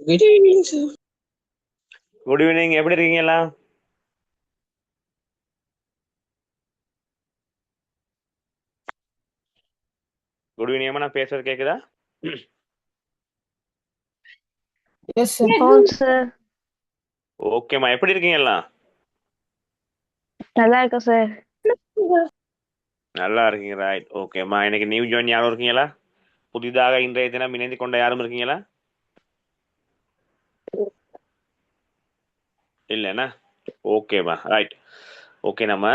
Good evening, sir. Good evening. எப்படி இருக்கீங்க எல்லாம்? Good evening. நான் பேசுறது கேக்குதா? Yes, sir. சார். ஓகேம்மா, எப்படி இருக்கீங்க எல்லாம்? நல்லா இருக்கேன் சார். நல்லா இருக்கீங்க, ரைட். ஓகேம்மா, இன்னைக்கு நியூ ஜாயின் யாரும் இருக்கீங்களா? புதிதாக இன்றைய தினம் இணைந்து கொண்ட யாரும் இருக்கீங்களா? இல்லைண்ணா? ஓகேம்மா, ரைட். ஓகே, நம்ம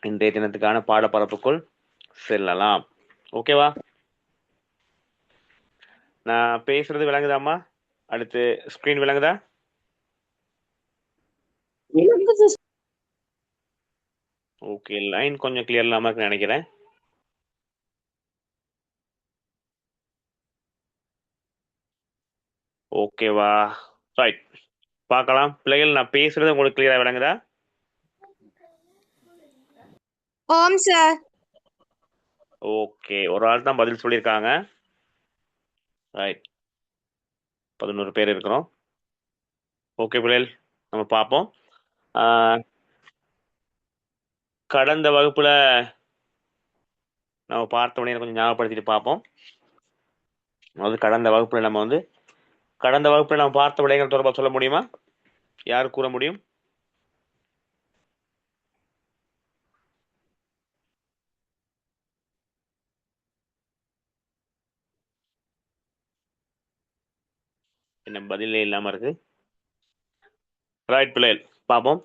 இன்றைய தினத்துக்கான பாடப்பரப்புக்குள் செல்லலாம். ஓகேவா? நான் பேசுறது விளங்குதாம்மா? அடுத்து ஸ்கிரீன் விளங்குதா? ஓகே, லைன் கொஞ்சம் கிளியர் இல்லாம இருக்குன்னு நினைக்கிறேன். ஓகேவா, ரைட். பார்க்கலாம். பிள்ளைகள், நான் பேசுறது உங்களுக்கு கிளியரா விளங்குதா? ஓம் சார். ஓகே, ஒரு ஆள் தான் பதில் சொல்லியிருக்காங்க. ரைட், 11 பேர் இருக்கிறோம். ஓகே பிள்ளைகள், நம்ம பார்ப்போம். கடந்த வகுப்புல நம்ம பார்த்த உடனே கொஞ்சம் ஞாபகப்படுத்திட்டு பார்ப்போம். அதாவது கடந்த வகுப்புல நம்ம பார்த்த விடயங்கள் தொடர்பாக சொல்ல முடியுமா? யார் கூற முடியும்? என்ன பதிலே இல்லாம இருக்கு. ரைட் பிள்ளைகள், பார்ப்போம்.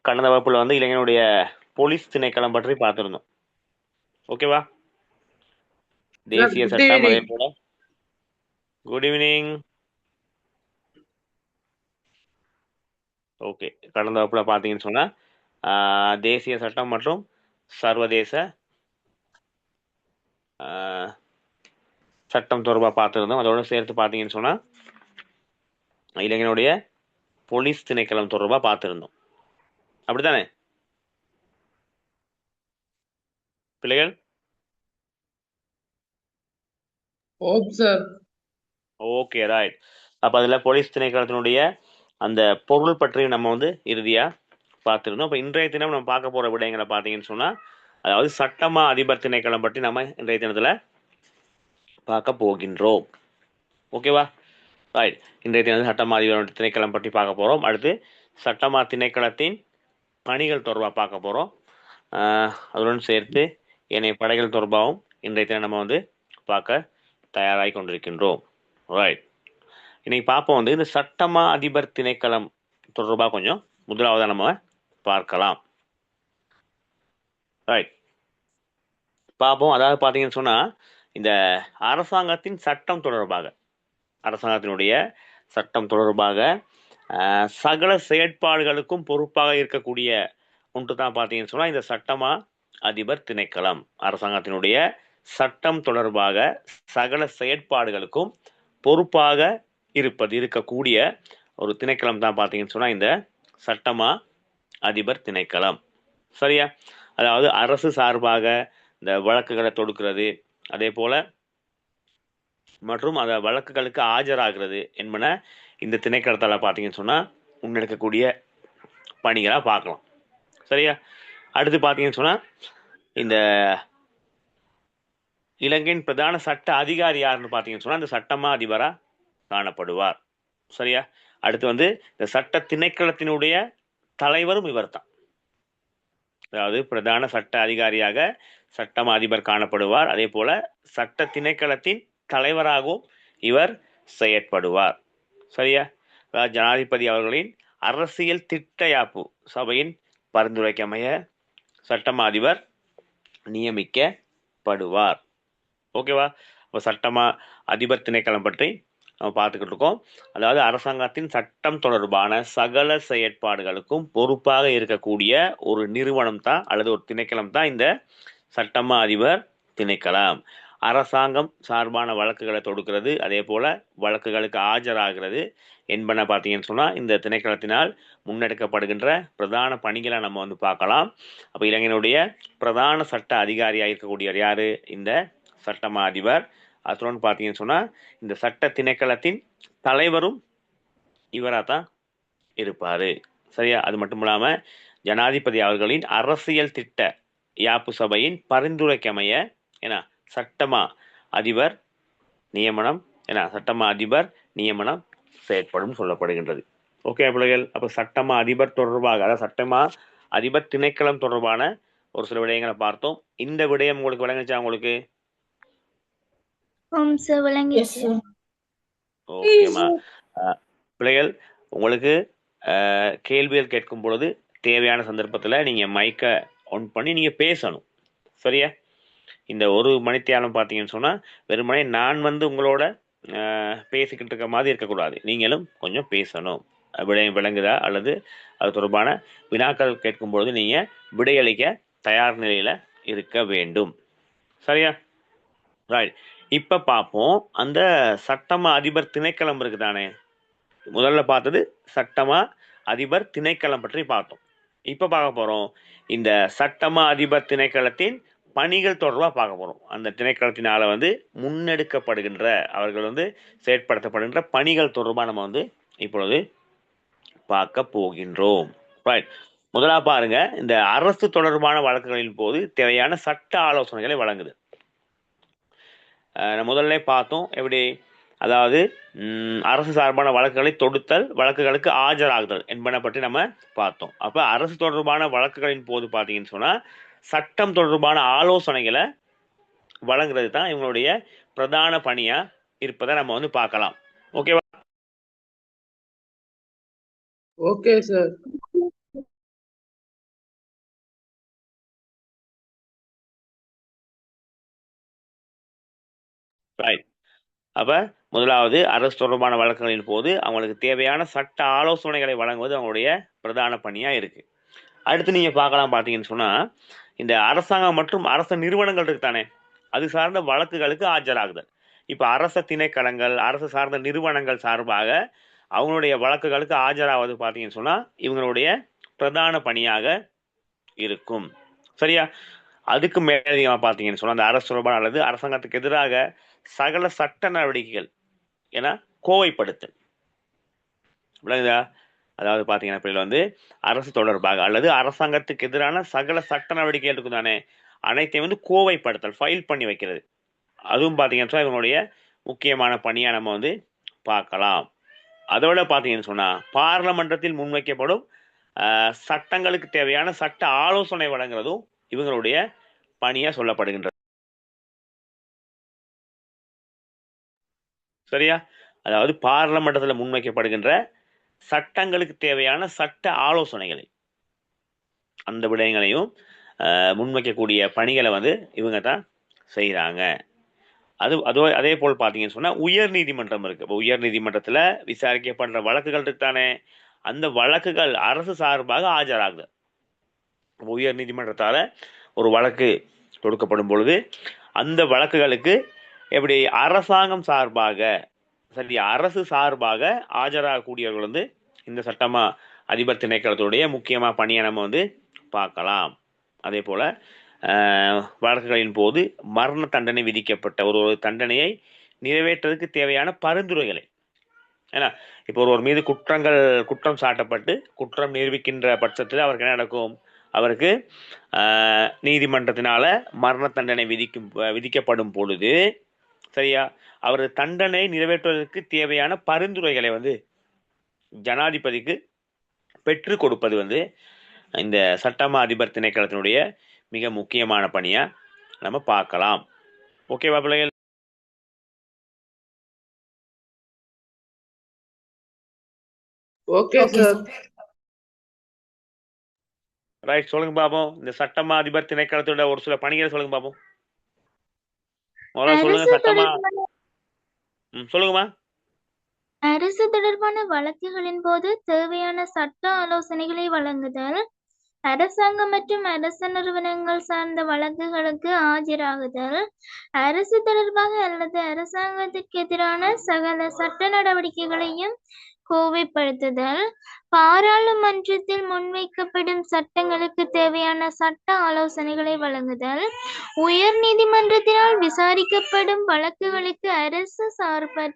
கடந்த வகுப்புல இளைஞனுடைய போலீஸ் திணைக்களம் பற்றி பார்த்திருந்தோம். ஓகேவா? தேசிய சட்டம், அதே போல குட் ஈவினிங். ஓகே, கடந்த வகுப்புல பார்த்தீங்கன்னு சொன்னா தேசிய சட்டம் மற்றும் சர்வதேச சட்டம் தொடர்பாக பார்த்துருந்தோம். அதோட சேர்த்து பார்த்தீங்கன்னு சொன்னா இளைஞனுடைய போலீஸ் திணைக்களம் தொடர்பாக பார்த்துருந்தோம். அப்படித்தானே பிள்ளைகள்? Okay, right. அப்போ அதில் போலீஸ் திணைக்களத்தினுடைய அந்த பொருள் பற்றி நம்ம இறுதியா பார்த்துருந்தோம். இப்போ இன்றைய தினம் நம்ம பார்க்க போற விடயங்களை பார்த்தீங்கன்னு சொன்னா, அதாவது சட்டமா அதிபர் திணைக்களம் பற்றி நம்ம இன்றைய தினத்துல பார்க்க போகின்றோம். ஓகேவா? ரைட். இன்றைய தினம் சட்டமா அதிபர் திணைக்களம் பற்றி பார்க்க போறோம். அடுத்து சட்டமா திணைக்களத்தின் பணிகள் தொடர்பாக பார்க்க போறோம். அதுடன் சேர்த்து ஏனைய படைகள் தொடர்பாகவும் இன்றைய தினம் நம்ம பார்க்க தயாராகி கொண்டிருக்கின்றோம். ரைட். இன்னைக்கு பார்ப்போம் இந்த சட்டமா அதிபர் திணைக்களம் தொடர்பாக கொஞ்சம் முதலாவதாக நம்ம பார்க்கலாம். ரைட், பார்ப்போம். அதாவது பார்த்தீங்கன்னு சொன்னா, இந்த அரசாங்கத்தின் சட்டம் தொடர்பாக, அரசாங்கத்தினுடைய சட்டம் தொடர்பாக சகல செயற்பாடுகளுக்கும் பொறுப்பாக இருக்கக்கூடிய ஒன்று தான் பார்த்தீங்கன்னு சொன்னா இந்த சட்டமா அதிபர் திணைக்களம். அரசாங்கத்தினுடைய சட்டம் தொடர்பாக சகல செயற்பாடுகளுக்கும் பொறுப்பாக இருக்கக்கூடிய ஒரு திணைக்களம் தான் பார்த்தீங்கன்னு சொன்னா இந்த சட்டமா அதிபர் திணைக்களம். சரியா? அதாவது அரசு சார்பாக இந்த வழக்குகளை தொடுக்கிறது, அதே போல மற்றும் அந்த வழக்குகளுக்கு ஆஜராகிறது என்பன இந்த திணைக்களத்தால் பார்த்தீங்கன்னு சொன்னா முன்னெடுக்கக்கூடிய பணிகளாக பார்க்கலாம். சரியா? அடுத்து பார்த்தீங்கன்னு சொன்னா இந்த இலங்கையின் பிரதான சட்ட அதிகாரி யாருன்னு பார்த்தீங்கன்னு சொன்னா இந்த சட்டமா அதிபரா காணப்படுவார். சரியா? அடுத்து இந்த சட்ட திணைக்களத்தினுடைய தலைவரும் இவர் தான். அதாவது பிரதான சட்ட அதிகாரியாக சட்டமா அதிபர் காணப்படுவார். அதே போல சட்ட திணைக்களத்தின் தலைவராகவும் இவர் செயற்படுவார். சரியா? அதாவது ஜனாதிபதி அவர்களின் அரசியல் திட்டயாப்பு சபையின் பரிந்துரைக்கமைய சட்டமா அதிபர் நியமிக்கப்படுவார். ஓகேவா? இப்போ சட்டமா அதிபர் திணைக்களம் பற்றி நம்ம பார்த்துக்கிட்டு இருக்கோம். அதாவது அரசாங்கத்தின் சட்டம் தொடர்பான சகல செயற்பாடுகளுக்கும் பொறுப்பாக இருக்கக்கூடிய ஒரு நிறுவனம் தான் அல்லது ஒரு திணைக்களம் தான் இந்த சட்டமா அதிபர் திணைக்களம். அரசாங்கம் சார்பான வழக்குகளை தொடுக்கிறது, அதே போல வழக்குகளுக்கு ஆஜராகிறது என்பன பார்த்தீங்கன்னு சொன்னா இந்த திணைக்களத்தினால் முன்னெடுக்கப்படுகின்ற பிரதான பணிகளை நம்ம பார்க்கலாம். அப்போ இலங்கையினுடைய பிரதான சட்ட அதிகாரியாக இருக்கக்கூடியவர் யாரு? இந்த சட்டமா அதிபர். அத்துடன் பார்த்தீங்கன்னு சொன்னா இந்த சட்ட திணைக்களத்தின் தலைவரும் இவராக தான் இருப்பாரு. சரியா? அது மட்டும் இல்லாம ஜனாதிபதி அவர்களின் அரசியல் திட்ட யாப்பு சபையின் பரிந்துரைக்கமைய ஏன்னா சட்டமா அதிபர் நியமனம் சட்டமா அதிபர் நியமனம் செயற்படும் சொல்லப்படுகின்றது. ஓகே பிள்ளைகள், அப்ப சட்டமா அதிபர் தொடர்பாக அதாவது சட்டமா அதிபர் திணைக்களம் தொடர்பான ஒரு சில விடயங்களை பார்த்தோம். இந்த விடயம் உங்களுக்கு விளங்குச்சா? உங்களுக்கு Yes, sir. ஓகேமா பிள்ளைகள், உங்களுக்கு கேள்விகள் கேட்கும் பொழுது தேவையான சந்தர்ப்பத்துல நீங்க மைக்கை ஆன் பண்ணி நீங்க பேசணும். சரியா? இந்த ஒரு மணித்தியாலம் பார்த்தீங்கன்னு சொன்னா வெறுமனே நான் உங்களோட பேசிக்கிட்டு இருக்க மாதிரி இருக்கக்கூடாது. நீங்களும் கொஞ்சம் பேசணும். விடயம் விளங்குதா அல்லது அது தொடர்பான வினாக்கள் கேட்கும் பொழுது நீங்க விடையளிக்க தயார் நிலையில இருக்க வேண்டும். சரியா? ரைட். இப்ப பார்ப்போம் அந்த சட்டமா அதிபர் திணைக்களம் இருக்குதானே. முதல்ல பார்த்தது சட்டமா அதிபர் திணைக்களம் பற்றி பார்த்தோம். இப்ப பார்க்க போறோம் இந்த சட்டமா அதிபர் திணைக்களத்தின் பணிகள் தொடர்பாக பார்க்க போறோம். அந்த திணைக்களத்தினால முன்னெடுக்கப்படுகின்ற அவர்கள் செயற்படுத்தப்படுகின்ற பணிகள் தொடர்பாக நம்ம இப்பொழுது பார்க்க போகின்றோம். ரைட். முதலாக பாருங்க, இந்த அரசு தொடர்பான வழக்குகளின் போது தேவையான சட்ட ஆலோசனைகளை வழங்குது. முதல்ல பார்த்தோம் எப்படி, அதாவது அரசு சார்பான வழக்குகளை தொடுத்தல், வழக்குகளுக்கு ஆஜராகுதல் என்பன பற்றி நம்ம பார்த்தோம். அப்ப அரசு தொடர்பான வழக்குகளின் போது பார்த்தீங்கன்னு சொன்னா சட்டம் தொடர்பான ஆலோசனைகளை வழங்குறது தான் இவங்களுடைய பிரதான பணியா இருப்பதை நம்ம பார்க்கலாம். ஓகேவா? Okay sir. ரைட். அப்ப முதலாவது அரசு தொடர்பான வழக்குகளின் போது அவங்களுக்கு தேவையான சட்ட ஆலோசனைகளை வழங்குவது அவங்களுடைய பிரதான பணியா இருக்கு. அடுத்து நீங்க பார்க்கலாம், பார்த்தீங்கன்னு சொன்னா இந்த அரசாங்கம் மற்றும் அரச நிறுவனங்கள் இருக்குதானே, அது சார்ந்த வழக்குகளுக்கு ஆஜராகுதல். இப்ப அரச திணைக்களங்கள், அரசு சார்ந்த நிறுவனங்கள் சார்பாக அவங்களுடைய வழக்குகளுக்கு ஆஜராவது பார்த்தீங்கன்னு சொன்னா இவங்களுடைய பிரதான பணியாக இருக்கும். சரியா? அதுக்கு மேலதிகமா பார்த்தீங்கன்னு சொன்னா அந்த அரசு தொடர்பான அல்லது அரசாங்கத்துக்கு எதிராக சகல சட்ட நடவடிக்கைகள் கோவைப்படுத்தல். விளங்குதா? அதாவது பாத்தீங்கன்னா அரசு தொடர்பாக அல்லது அரசாங்கத்துக்கு எதிரான சகல சட்ட நடவடிக்கைகள் இருக்கும் தானே, அனைத்தையும் கோவைப்படுத்தல், ஃபைல் பண்ணி வைக்கிறது. அதுவும் பாத்தீங்கன்னா இவங்களுடைய முக்கியமான பணியா நம்ம பார்க்கலாம். அதோட பாத்தீங்கன்னு சொன்னா பார்லமெண்டத்தில் முன்வைக்கப்படும் சட்டங்களுக்கு தேவையான சட்ட ஆலோசனை வழங்குறதும் இவங்களுடைய பணியா சொல்லப்படுகின்றது. சரியா? அதாவது பார்லமெண்டத்தில் முன்வைக்கப்படுகின்ற சட்டங்களுக்கு தேவையான சட்ட ஆலோசனைகளை, அந்த விடயங்களையும் முன்வைக்கக்கூடிய பணிகளை இவங்க தான் செய்கிறாங்க. அதே போல் பார்த்தீங்கன்னு சொன்னா உயர் நீதிமன்றம் இருக்கு. இப்போ உயர் நீதிமன்றத்துல விசாரிக்கப்படுற வழக்குகள் இருக்குதானே, அந்த வழக்குகள் அரசு சார்பாக ஆஜராகுது. உயர் நீதிமன்றத்தால ஒரு வழக்கு தொடுக்கப்படும் பொழுது அந்த வழக்குகளுக்கு எப்படி அரசாங்கம் சார்பாக, சரி, அரசு சார்பாக ஆஜராகக்கூடியவர்கள் இந்த சட்டமா அதிபர் திணைக்களத்துடைய முக்கியமான பணியை நம்ம பார்க்கலாம். அதே போல வழக்குகளின் போது மரண தண்டனை விதிக்கப்பட்ட ஒரு தண்டனையை நிறைவேற்றுவதற்கு தேவையான பரிந்துரைகளை, ஏன்னா இப்போ ஒருவர் மீது குற்றம் சாட்டப்பட்டு குற்றம் நிரூபிக்கின்ற பட்சத்தில் அவருக்கு என்ன நடக்கும், அவருக்கு நீதிமன்றத்தினால மரண தண்டனை விதிக்கப்படும் பொழுது, சரியா, அவர் தண்டனை நிறைவேற்றுவதற்கு தேவையான பரிந்துரைகளை ஜனாதிபதிக்கு பெற்று கொடுப்பது இந்த சட்டமா அதிபர் திணைக்களத்தினுடைய மிக முக்கியமான பணியா நம்ம பார்க்கலாம். ஓகேவா பிள்ளைகள்? Okay sir. ரைட். சொல்லுங்க பாப்போம், இந்த சட்டமா அதிபர் திணைக்களத்தோட ஒரு சில பணிகளை சொல்லுங்க பாப்போம். சொல்லுங்க. சட்டமா சொல்லுங்கம்மா. அரசு தொடர்பான வழக்குகளின் போது தேவையான சட்ட ஆலோசனைகளை வழங்குதல், அரசாங்கம் மற்றும் அரசு நிறுவனங்கள் சார்ந்த வழக்குகளுக்கு ஆஜராகுதல், அரசு தொடர்பாக அல்லது அரசாங்கத்திற்கு எதிரான சகல சட்ட நடவடிக்கைகளையும் கோவைப்படுத்துதல், பாராளுமன்றத்தில் முன்வைக்கப்படும் சட்டங்களுக்கு தேவையான சட்ட ஆலோசனைகளை வழங்குதல், உயர் நீதிமன்றத்தினால் விசாரிக்கப்படும் வழக்குகளுக்கு அரசு சார்பாக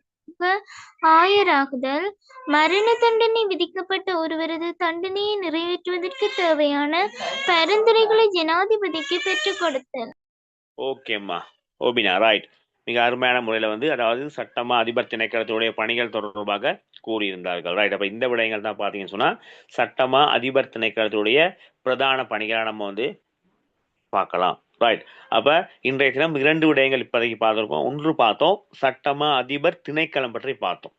ஆயராகுதல், மரண தண்டனை விதிக்கப்பட்ட ஒருவரது தண்டனையை நிறைவேற்றுவதற்கு தேவையான பரிந்துரைகளை ஜனாதிபதிக்கு பெற்றுக் கொடுத்தல். ஓகேம்மா ஓபினா, ரைட். மிக அருமையான முறையில் வந்து அதாவது சட்டமா அதிபர் திணைக்களத்துடைய பணிகள் தொடர்பாக கூறியிருந்தார்கள். ரைட். அப்போ இந்த விடயங்கள் தான் பார்த்தீங்கன்னு சொன்னால் சட்டமா அதிபர் திணைக்களத்துடைய பிரதான பணிகளை நம்ம வந்து பார்க்கலாம். ரைட். அப்போ இன்றைய தினம் 2 விடயங்கள் இப்போதைக்கு பார்த்துருக்கோம். ஒன்று பார்த்தோம் சட்டமா அதிபர் திணைக்களம் பற்றி பார்த்தோம்.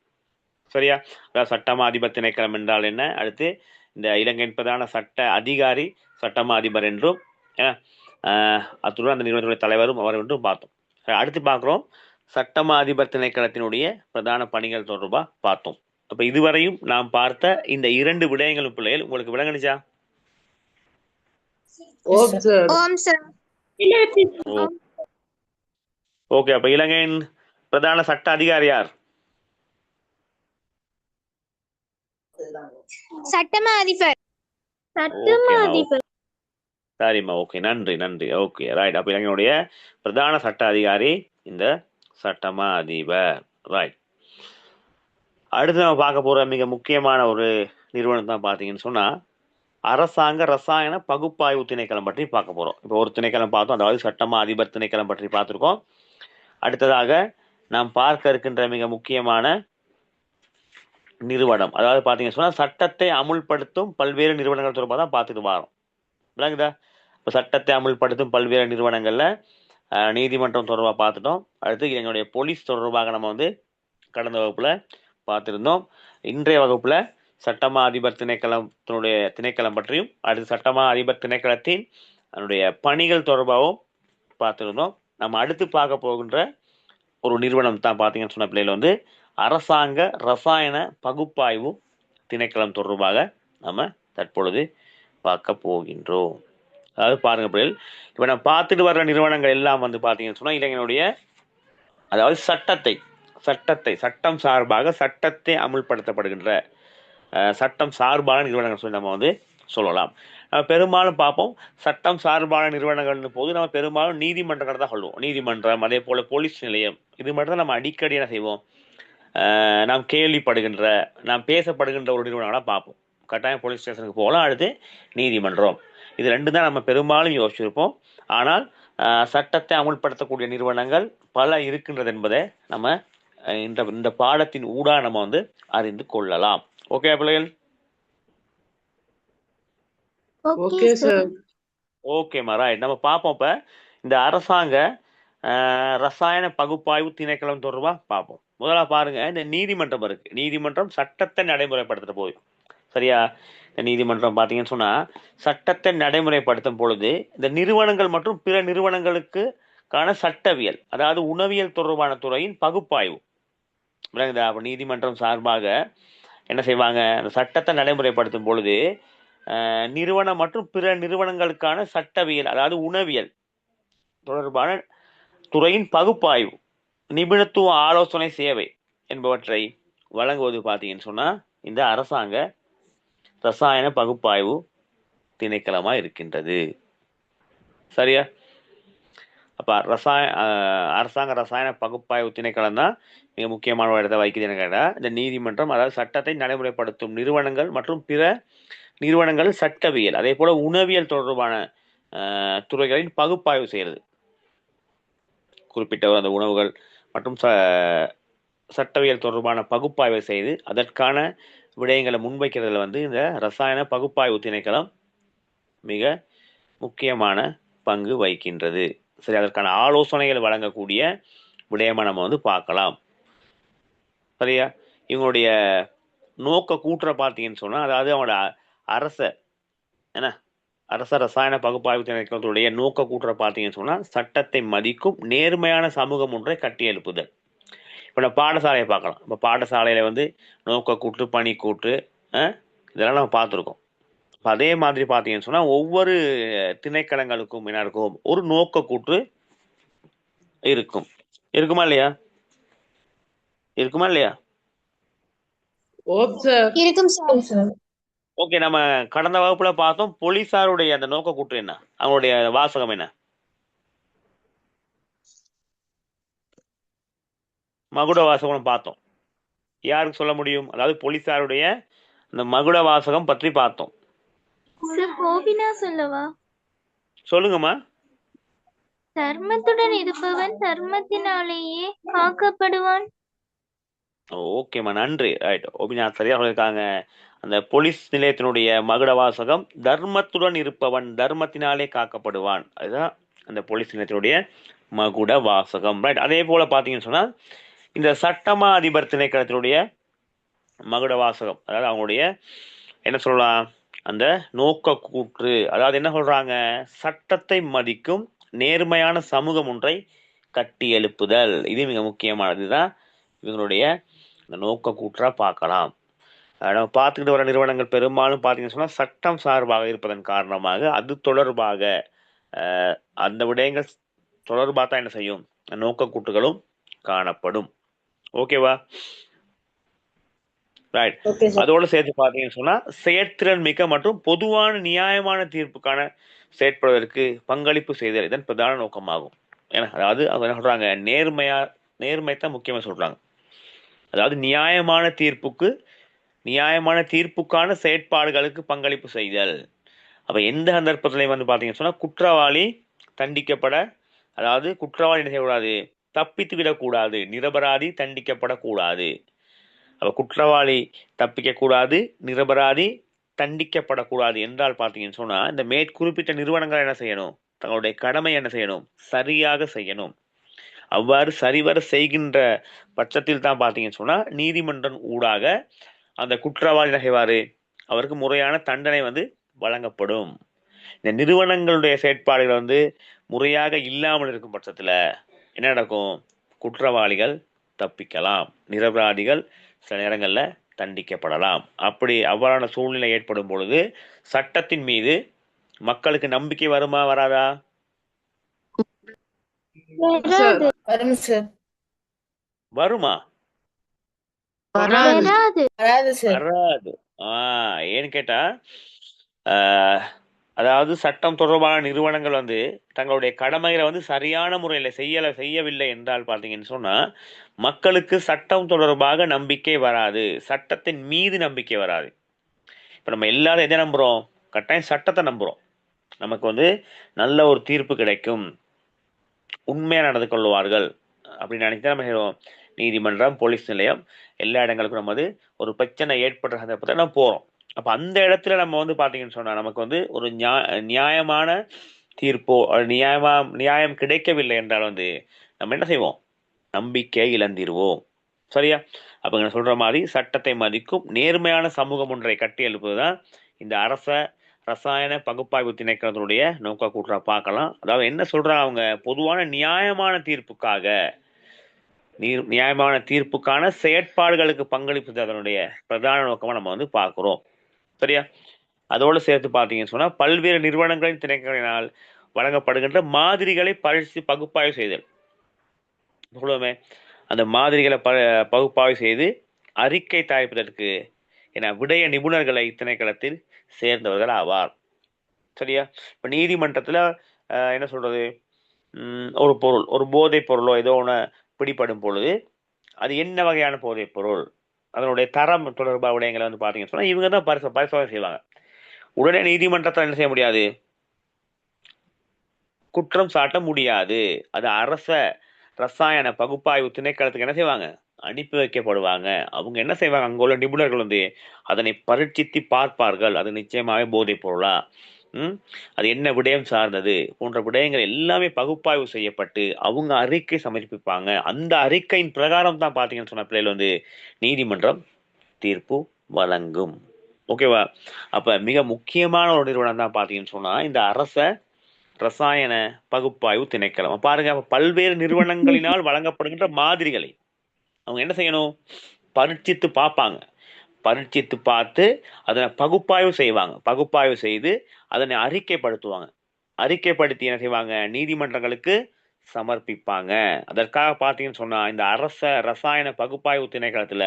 சரியா? அதாவது சட்டமா அதிபர் திணைக்களம் என்றால் என்ன, அடுத்து இந்த இலங்கையின் பிரதான சட்ட அதிகாரி சட்டமா அதிபர் என்றும் அத்துடன் அந்த நிறுவனத்துடைய தலைவரும் அவர் என்றும் பார்த்தோம். அடுத்து பார்க்குறோம் சட்டமா அதிபர் திணைக்களத்தினுடைய பிரதான பணிகள் தொடர்பாக பார்த்தோம். அப்போ இதுவரையும் நாம் பார்த்த இந்த 2 விடயங்களும் பிள்ளைகள் உங்களுக்கு விளங்குச்சா? ஓம் சார். Om sir. ஓகே. அப்போ இலங்கையின் பிரதான சட்ட அதிகாரி யார்? சட்டமா அதிபர். சட்டமா அதிபர். சரிம்மா, ஓகே, நன்றி நன்றி. Okay, right. அப்போ இலங்கையுடைய பிரதான சட்ட அதிகாரி இந்த சட்டமா அதிபர். ரைட். அடுத்து நம்ம பார்க்க போற மிக முக்கியமான ஒரு நிறுவனம் தான் பார்த்தீங்கன்னு சொன்னா அரசாங்க ரசாயன பகுப்பாய்வு திணைக்களம் பற்றி பார்க்க போறோம். இப்போ ஒரு திணைக்களம் பார்த்தோம், அதாவது சட்டமா அதிபர் திணைக்களம் பற்றி பார்த்துருக்கோம். அடுத்ததாக நாம் பார்க்க இருக்கின்ற மிக முக்கியமான நிறுவனம், அதாவது பார்த்தீங்கன்னு சொன்னா சட்டத்தை அமுல்படுத்தும் பல்வேறு நிறுவனங்கள் தொடர்பாக தான் பார்த்துட்டு வரோம். விளங்குதா? இப்போ சட்டத்தை அமுல்படுத்தும் பல்வேறு நீதிமன்றங்கள்ல நீதிமன்றம் தொடர்பாக பார்த்துட்டோம். அடுத்து எங்களுடைய போலீஸ் தொடர்பாக நம்ம வந்து கடந்த வகுப்புல பார்த்துருந்தோம். இன்றைய வகுப்புல சட்டமா அதிபர் திணைக்களம் பற்றியும் அடுத்து சட்டமா அதிபர் திணைக்களத்தின் அதனுடைய பணிகள் தொடர்பாகவும் பார்த்துருந்தோம். நம்ம அடுத்து பார்க்க போகின்ற ஒரு நிறுவனம் தான் பார்த்தீங்கன்னு சொன்ன பிள்ளைகள் வந்து அரசாங்க ரசாயன பகுப்பாய்வு திணைக்களம் தொடர்பாக நம்ம தற்பொழுது பார்க்க போகின்றோம். அதாவது பாருங்க பிள்ளைகள், இப்போ நம்ம பார்த்துட்டு வர்ற நிறுவனங்கள் எல்லாம் வந்து பார்த்தீங்கன்னு சொன்னால் இலங்கையினுடைய அதாவது சட்டம் சார்பாக சட்டத்தை அமுல்படுத்தப்படுகின்ற சட்டம் சார்பான நிறுவனங்கள் சொல்லி நம்ம வந்து சொல்லலாம். பெரும்பாலும் பார்ப்போம் சட்டம் சார்பான நிறுவனங்கள்னு போது நம்ம பெரும்பாலும் நீதிமன்றங்கள் தான் சொல்லுவோம். நீதிமன்றம், அதே போல் போலீஸ் நிலையம், இது மட்டும் தான் நம்ம அடிக்கடி என்ன செய்வோம், நாம் கேள்விப்படுகின்ற நாம் பேசப்படுகின்ற ஒரு நிறுவனங்களாக பார்ப்போம். கட்டாயம் போலீஸ் ஸ்டேஷனுக்கு போகலாம், அடுத்து நீதிமன்றம், இது 2 தான் நம்ம பெரும்பாலும் யோசிச்சிருப்போம். ஆனால் சட்டத்தை அமுல்படுத்தக்கூடிய நிறுவனங்கள் பல இருக்கின்றது என்பதை நம்ம இந்த பாடத்தின் ஊடாக நம்ம வந்து அறிந்து கொள்ளலாம். ஓகே பிள்ளைகள்? Okay sir. Okay right. நம்ம பார்ப்போம். இப்போ இந்த அரசாங்க ரசாயன பகுப்பாய்வு திணைக்களம் தொடர்பாக பார்ப்போம். முதல்ல பாருங்க, இந்த நீதிமன்றம் இருக்கு. நீதிமன்றம் சட்டத்தை நடைமுறைப்படுத்துற போது, சரியா? இந்த நீதிமன்றம் பார்த்தீங்கன்னு சொன்னா சட்டத்தை நடைமுறைப்படுத்தும் பொழுது இந்த நிறுவனங்கள் மற்றும் பிற நிறுவனங்களுக்கான சட்டவியல், அதாவது உணவியல் தொடர்பான துறையின் பகுப்பாய்வு விளங்குதா? அப்போ நீதிமன்றம் சார்பாக என்ன செய்வாங்க, அந்த சட்டத்தை நடைமுறைப்படுத்தும் பொழுது நிறுவனம் மற்றும் பிற நிறுவனங்களுக்கான சட்டவியல், அதாவது உணவியல் தொடர்பான துறையின் பகுப்பாய்வு, நிபுணத்துவ ஆலோசனை சேவை என்பவற்றை வழங்குவது பார்த்தீங்கன்னு சொன்னா இந்த அரசாங்க ரசாயன பகுப்பாய்வு திணைக்களமா இருக்கின்றது. சரியா? அப்ப அரசாங்க ரசாயன பகுப்பாய்வு திணைக்களம் தான் மிக முக்கியமான ஒரு இடத்தை வைக்குதுன்னு கேட்டா, இந்த நீதிமன்றம் அதாவது சட்டத்தை நடைமுறைப்படுத்தும் நிறுவனங்கள் மற்றும் பிற நிறுவனங்கள் சட்டவியல், அதே போல உணவியல் தொடர்பான துறைகளின் பகுப்பாய்வு செய்கிறது. குறிப்பிட்ட அந்த உணவுகள் மற்றும் சட்டவியல் தொடர்பான பகுப்பாய்வை செய்து அதற்கான விடயங்களை முன்வைக்கிறதுல வந்து இந்த ரசாயன பகுப்பாய்வு திணைக்களம் மிக முக்கியமான பங்கு வகிக்கின்றது. சரி, அதற்கான ஆலோசனைகள் வழங்கக்கூடிய விடயமா நம்ம வந்து பார்க்கலாம். சரியா? இவங்களுடைய நோக்க கூற்ற பார்த்தீங்கன்னு சொன்னா, அதாவது அவங்களோட அரச ரசாயன பகுப்பாய்வு திணைக்களத்துடைய நோக்க கூற்ற பார்த்தீங்கன்னு சொன்னா சட்டத்தை மதிக்கும் நேர்மையான சமூகம் ஒன்றை கட்டியெழுப்புதல். இப்போ நம்ம பாடசாலையை பார்க்கலாம். இப்போ பாடசாலையில வந்து நோக்க கூற்று, பணி கூற்று, இதெல்லாம் நம்ம பார்த்துருக்கோம். அதே மாதிரி பார்த்தீங்கன்னு சொன்னா ஒவ்வொரு திணைக்களங்களுக்கும் என்ன இருக்கும், ஒரு நோக்க கூற்று இருக்குமா இல்லையா? ஓம் சார். இருக்கும் சார். சார். ஓகே, நம்ம கடந்த வகுப்புல பார்த்தோம் போலீசாருடைய அந்த நோக்க கூற்று என்ன, அவங்களுடைய வாசகம் என்ன? மகுட வாசகம் பார்த்தோம். யாருக்கு சொல்ல முடியும்? அதாவது போலீசாருடைய அந்த மகுட வாசகம் பற்றி பார்த்தோம். சார் கோபினா சொல்லவா? சொல்லுங்கம்மா. தர்மத்துடன் இருப்பவன் தர்மத்தினாலேயே காக்கப்படுவான். ஓகேம்மா, நன்றி. ரைட், ஓபிநாத் சரியா சொல்லியிருக்காங்க. அந்த போலீஸ் நிலையத்தினுடைய மகுட வாசகம் தர்மத்துடன் இருப்பவன் தர்மத்தினாலே காக்கப்படுவான். அதுதான் அந்த போலீஸ் நிலையத்தினுடைய மகுட வாசகம். ரைட். அதே போல பார்த்தீங்கன்னு சொன்னா இந்த சட்டமா அதிபர் திணைக்களத்தினுடைய மகுட வாசகம், அதாவது அவங்களுடைய என்ன சொல்லலாம், அந்த நோக்க கூற்று, அதாவது என்ன சொல்றாங்க, சட்டத்தை மதிக்கும் நேர்மையான சமூகம் ஒன்றை கட்டி எழுப்புதல். இது மிக முக்கியமானதுதான் இவங்களுடைய இந்த நோக்க கூற்றா பார்க்கலாம். நம்ம பார்த்துக்கிட்டு வர நிறுவனங்கள் பெரும்பாலும் பார்த்தீங்கன்னு சொன்னா சட்டம் சார்பாக இருப்பதன் காரணமாக அது தொடர்பாக அந்த விடயங்கள் தொடர்பாக தான் என்ன செய்யும், நோக்க கூற்றுகளும் காணப்படும். ஓகேவா? ரைட். அதோட சேர்த்து பார்த்தீங்கன்னு சொன்னா செயற்திறன் மிக்க மற்றும் பொதுவான நியாயமான தீர்ப்புக்கான செயற்படுவதற்கு பங்களிப்பு செய்தல் இதன் பிரதான நோக்கமாகும். ஏன்னா அதாவது அவங்க என்ன சொல்றாங்க, நேர்மை தான் முக்கியமா சொல்றாங்க. அதாவது நியாயமான தீர்ப்புக்கான செயற்பாடுகளுக்கு பங்களிப்பு செய்தல். அப்ப எந்த சந்தர்ப்பத்திலையும் வந்து பாத்தீங்கன்னு சொன்னா குற்றவாளி தண்டிக்கப்பட, அதாவது குற்றவாளி என்ன செய்யக்கூடாது, தப்பித்து விடக்கூடாது, நிரபராதி தண்டிக்கப்படக்கூடாது. அப்ப குற்றவாளி தப்பிக்க கூடாது, நிரபராதி தண்டிக்கப்படக்கூடாது என்றால் பார்த்தீங்கன்னு சொன்னா இந்த மேற்குறிப்பிட்ட நிறுவனங்கள் என்ன செய்யணும், தங்களுடைய கடமை என்ன செய்யணும், சரியாக செய்யணும். அவ்வாறு சரிவர செய்கின்ற பட்சத்தில் தான் பார்த்தீங்கன்னு சொன்னா நீதிமன்றம் ஊடாக அந்த குற்றவாளி நகைவாறு அவருக்கு முறையான தண்டனை வந்து வழங்கப்படும். இந்த நிறுவனங்களுடைய செயற்பாடுகள் வந்து முறையாக இல்லாமல் இருக்கும் பட்சத்துல என்ன நடக்கும், குற்றவாளிகள் தப்பிக்கலாம், நிரபராதிகள் சில நேரங்கள்ல தண்டிக்கப்படலாம். அவ்வாறான சூழ்நிலை ஏற்படும் பொழுது சட்டத்தின் மீது மக்களுக்கு நம்பிக்கை வருமா வராதா? வரும் சார். வருமா? வராது சார். வராது. ஏன்னு கேட்டா அதாவது சட்டம் தொடர்பான நிறுவனங்கள் வந்து தங்களுடைய கடமைகளை வந்து சரியான முறையில் செய்யவில்லை என்றால் பார்த்தீங்கன்னு சொன்னா மக்களுக்கு சட்டம் தொடர்பாக நம்பிக்கை வராது, சட்டத்தின் மீது நம்பிக்கை வராது. இப்ப நம்ம எல்லாரும் எதை நம்புறோம், கட்டாயம் சட்டத்தை நம்புறோம். நமக்கு வந்து நல்ல ஒரு தீர்ப்பு கிடைக்கும், உண்மையா நடந்து கொள்வார்கள் அப்படின்னு நினைச்சு நம்ம செய்வோம். நீதிமன்றம், போலீஸ் நிலையம், எல்லா இடங்களுக்கும் நம்ம வந்து ஒரு பிரச்சனை ஏற்படுற சந்தர்ப்பத்தை நம்ம போறோம். அப்ப அந்த இடத்துல நம்ம வந்து பாத்தீங்கன்னு சொன்னா நமக்கு வந்து ஒரு நியாயமான தீர்ப்போ நியாயம் கிடைக்கவில்லை என்றால் வந்து நம்ம என்ன செய்வோம், நம்பிக்கை இழந்திருவோம். சரியா? அப்ப நான் சொல்ற மாதிரி சட்டத்தை மதிக்கும் நேர்மையான சமூகம் ஒன்றை கட்டி எழுப்புவதுதான் இந்த ரசாயன பகுப்பாய்வு திணைக்களத்தினுடைய நோக்க கூற்றா பார்க்கலாம். அதாவது என்ன சொல்றாங்க, அவங்க பொதுவான நியாயமான தீர்ப்புக்கான செயற்பாடுகளுக்கு பங்களிப்பு அதனுடைய பிரதான நோக்கமா நம்ம வந்து பார்க்கிறோம். சரியா? அதோடு சேர்த்து பார்த்தீங்கன்னு சொன்னா பல்வேறு நிறுவனங்களின் திணைக்களினால் வழங்கப்படுகின்ற மாதிரிகளை பரிசு பகுப்பாய்வு செய்தல். சொல்லுவோமே, அந்த மாதிரிகளை பகுப்பாய்வு செய்து அறிக்கை தயாரிப்பதற்கு என விடய நிபுணர்களை திணைக்களத்தில் சேர்ந்தவர்கள் ஆவார். சரியா? இப்ப நீதிமன்றத்துல என்ன சொல்றது, ஒரு பொருள், ஒரு போதைப் பொருளோ ஏதோ ஒன்று பிடிபடும் பொழுது அது என்ன வகையான போதைப் பொருள், அதனுடைய தரம் தொடர்பான விடயங்களை வந்து பார்த்தீங்கன்னு சொன்னா இவங்க தான் பரிசோதனை செய்வாங்க. உடனே நீதிமன்றத்தில் என்ன செய்ய முடியாது, குற்றம் சாட்ட முடியாது. அது ரசாயன பகுப்பாய்வு திணைக்களத்துக்கு என்ன செய்வாங்க, அனுப்பி வைக்கப்படுவாங்க. அவங்க என்ன செய்வாங்க, அங்குள்ள நிபுணர்கள் வந்து அதனை பரீட்சித்து பார்ப்பார்கள், அது நிச்சயமாவே போதைப் பொருளா, அது என்ன விடயம் சார்ந்தது போன்ற விடயங்கள் எல்லாமே பகுப்பாய்வு செய்யப்பட்டு அவங்க அறிக்கை சமர்ப்பிப்பாங்க. அந்த அறிக்கையின் பிரகாரம் தான் பார்த்தீங்கன்னு சொன்ன பிள்ளைகள் வந்து நீதிமன்றம் தீர்ப்பு வழங்கும். ஓகேவா? அப்ப மிக முக்கியமான ஒரு நிறுவனம் தான் பார்த்தீங்கன்னு சொன்னா இந்த ரசாயன பகுப்பாய்வு திணைக்களம். பாருங்க, பல்வேறு நிறுவனங்களினால் வழங்கப்படுகின்ற மாதிரிகளை அவங்க என்ன செய்யணும், பரீட்சித்து பார்ப்பாங்க. பரீட்சித்து பார்த்து அதனை பகுப்பாய்வு செய்வாங்க. பகுப்பாய்வு செய்து அதனை அறிக்கைப்படுத்துவாங்க. அறிக்கைப்படுத்தி என்ன செய்வாங்க, நீதிமன்றங்களுக்கு சமர்ப்பிப்பாங்க. அதற்காக பார்த்தீங்கன்னு சொன்னா இந்த அரச ரசாயன பகுப்பாய்வு திணைக்களத்துல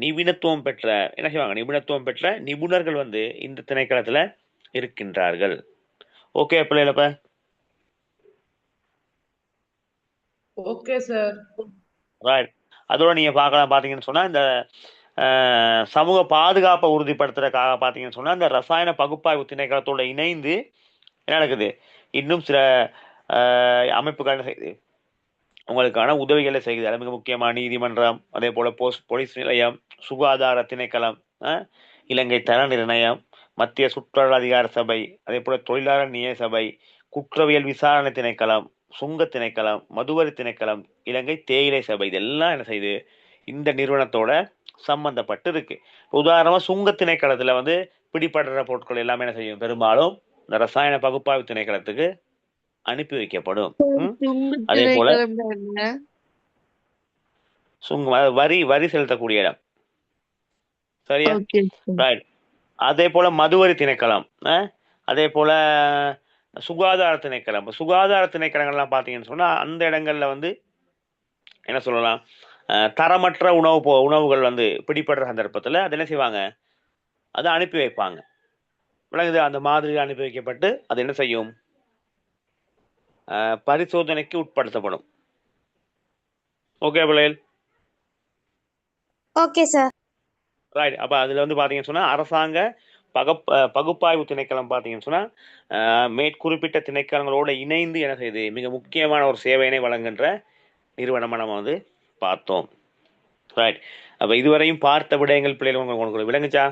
நிபுணத்துவம் பெற்ற என்ன செய்வாங்க, நிபுணத்துவம் பெற்ற நிபுணர்கள் வந்து இந்த திணைக்களத்துல இருக்கின்றார்கள். ஓகே பிள்ளைகளப்ப ஓகே சார். ரைட். அதோட நீங்க பார்க்கலாம் பார்த்தீங்கன்னு சொன்னா இந்த சமூக பாதுகாப்பை உறுதிப்படுத்துறதுக்காக பார்த்தீங்கன்னு சொன்னா இந்த ரசாயன பகுப்பாய்வு திணைக்களத்தோட இணைந்து என்ன நடக்குது, இன்னும் சில அமைப்புகள் என்ன செய்யுது, உங்களுக்கான உதவிகளை செய்யுது. அது மிக முக்கியமான நீதிமன்றம், அதே போல போலீஸ் நிலையம், சுகாதார திணைக்களம், இலங்கை தர நிர்ணயம், மத்திய சுற்றுலா அதிகார சபை, அதே போல தொழிலாளர் நிய சபை, குற்றவியல் விசாரணை திணைக்களம், சுங்க திணைக்களம், மதுவரி திணைக்களம், இலங்கை தேயிலை சபை, இதெல்லாம் என்ன செய்யுது, இந்த நிறுவனத்தோட சம்பந்தப்பட்டு இருக்கு. உதாரணமா சுங்க திணைக்களத்துல வந்து பிடிபடுற பொருட்கள் எல்லாமே என்ன செய்யும், பெரும்பாலும் இந்த ரசாயன பகுப்பாய்வு திணைக்களத்துக்கு அனுப்பி வைக்கப்படும். அதே போல சுங்கம் வரி வரி செலுத்தக்கூடிய இடம். சரியா? ரைட். அதே போல மதுவரி திணைக்களம், அதே போல சுகாதார திணைக்களம். சுகாதார திணைக்களங்கள்லாம் பார்த்தீங்கன்னு சொன்னா அந்த இடங்கள்ல வந்து என்ன சொல்லலாம், தரமற்ற உணவுகள் வந்து பிடிபடுற சந்தர்ப்பத்தில் அது என்ன செய்வாங்க, அதை அனுப்பி வைப்பாங்க. விளங்குது? அந்த மாதிரி அனுப்பி வைக்கப்பட்டு அது என்ன செய்யும், பரிசோதனைக்கு உட்படுத்தப்படும். ஓகே பிள்ளைகள்? Okay sir. ரைட். அப்ப அதுல வந்து பாத்தீங்கன்னு சொன்னா அரசாங்க பகுப்பாய்வு திணைக்களம் பாத்தீங்கன்னு சொன்னா மேற்குறிப்பிட்ட திணைக்களங்களோட இணைந்து என்ன செய்யுது, மிக முக்கியமான ஒரு சேவையினை வழங்குகின்ற நிறுவனமா நம்ம வந்து பார்த்தோம். ரைட். அப்ப இதுவரையும் பார்த்த விடயங்கள் பிள்ளைகள் உங்களுக்கு விளங்குச்சா?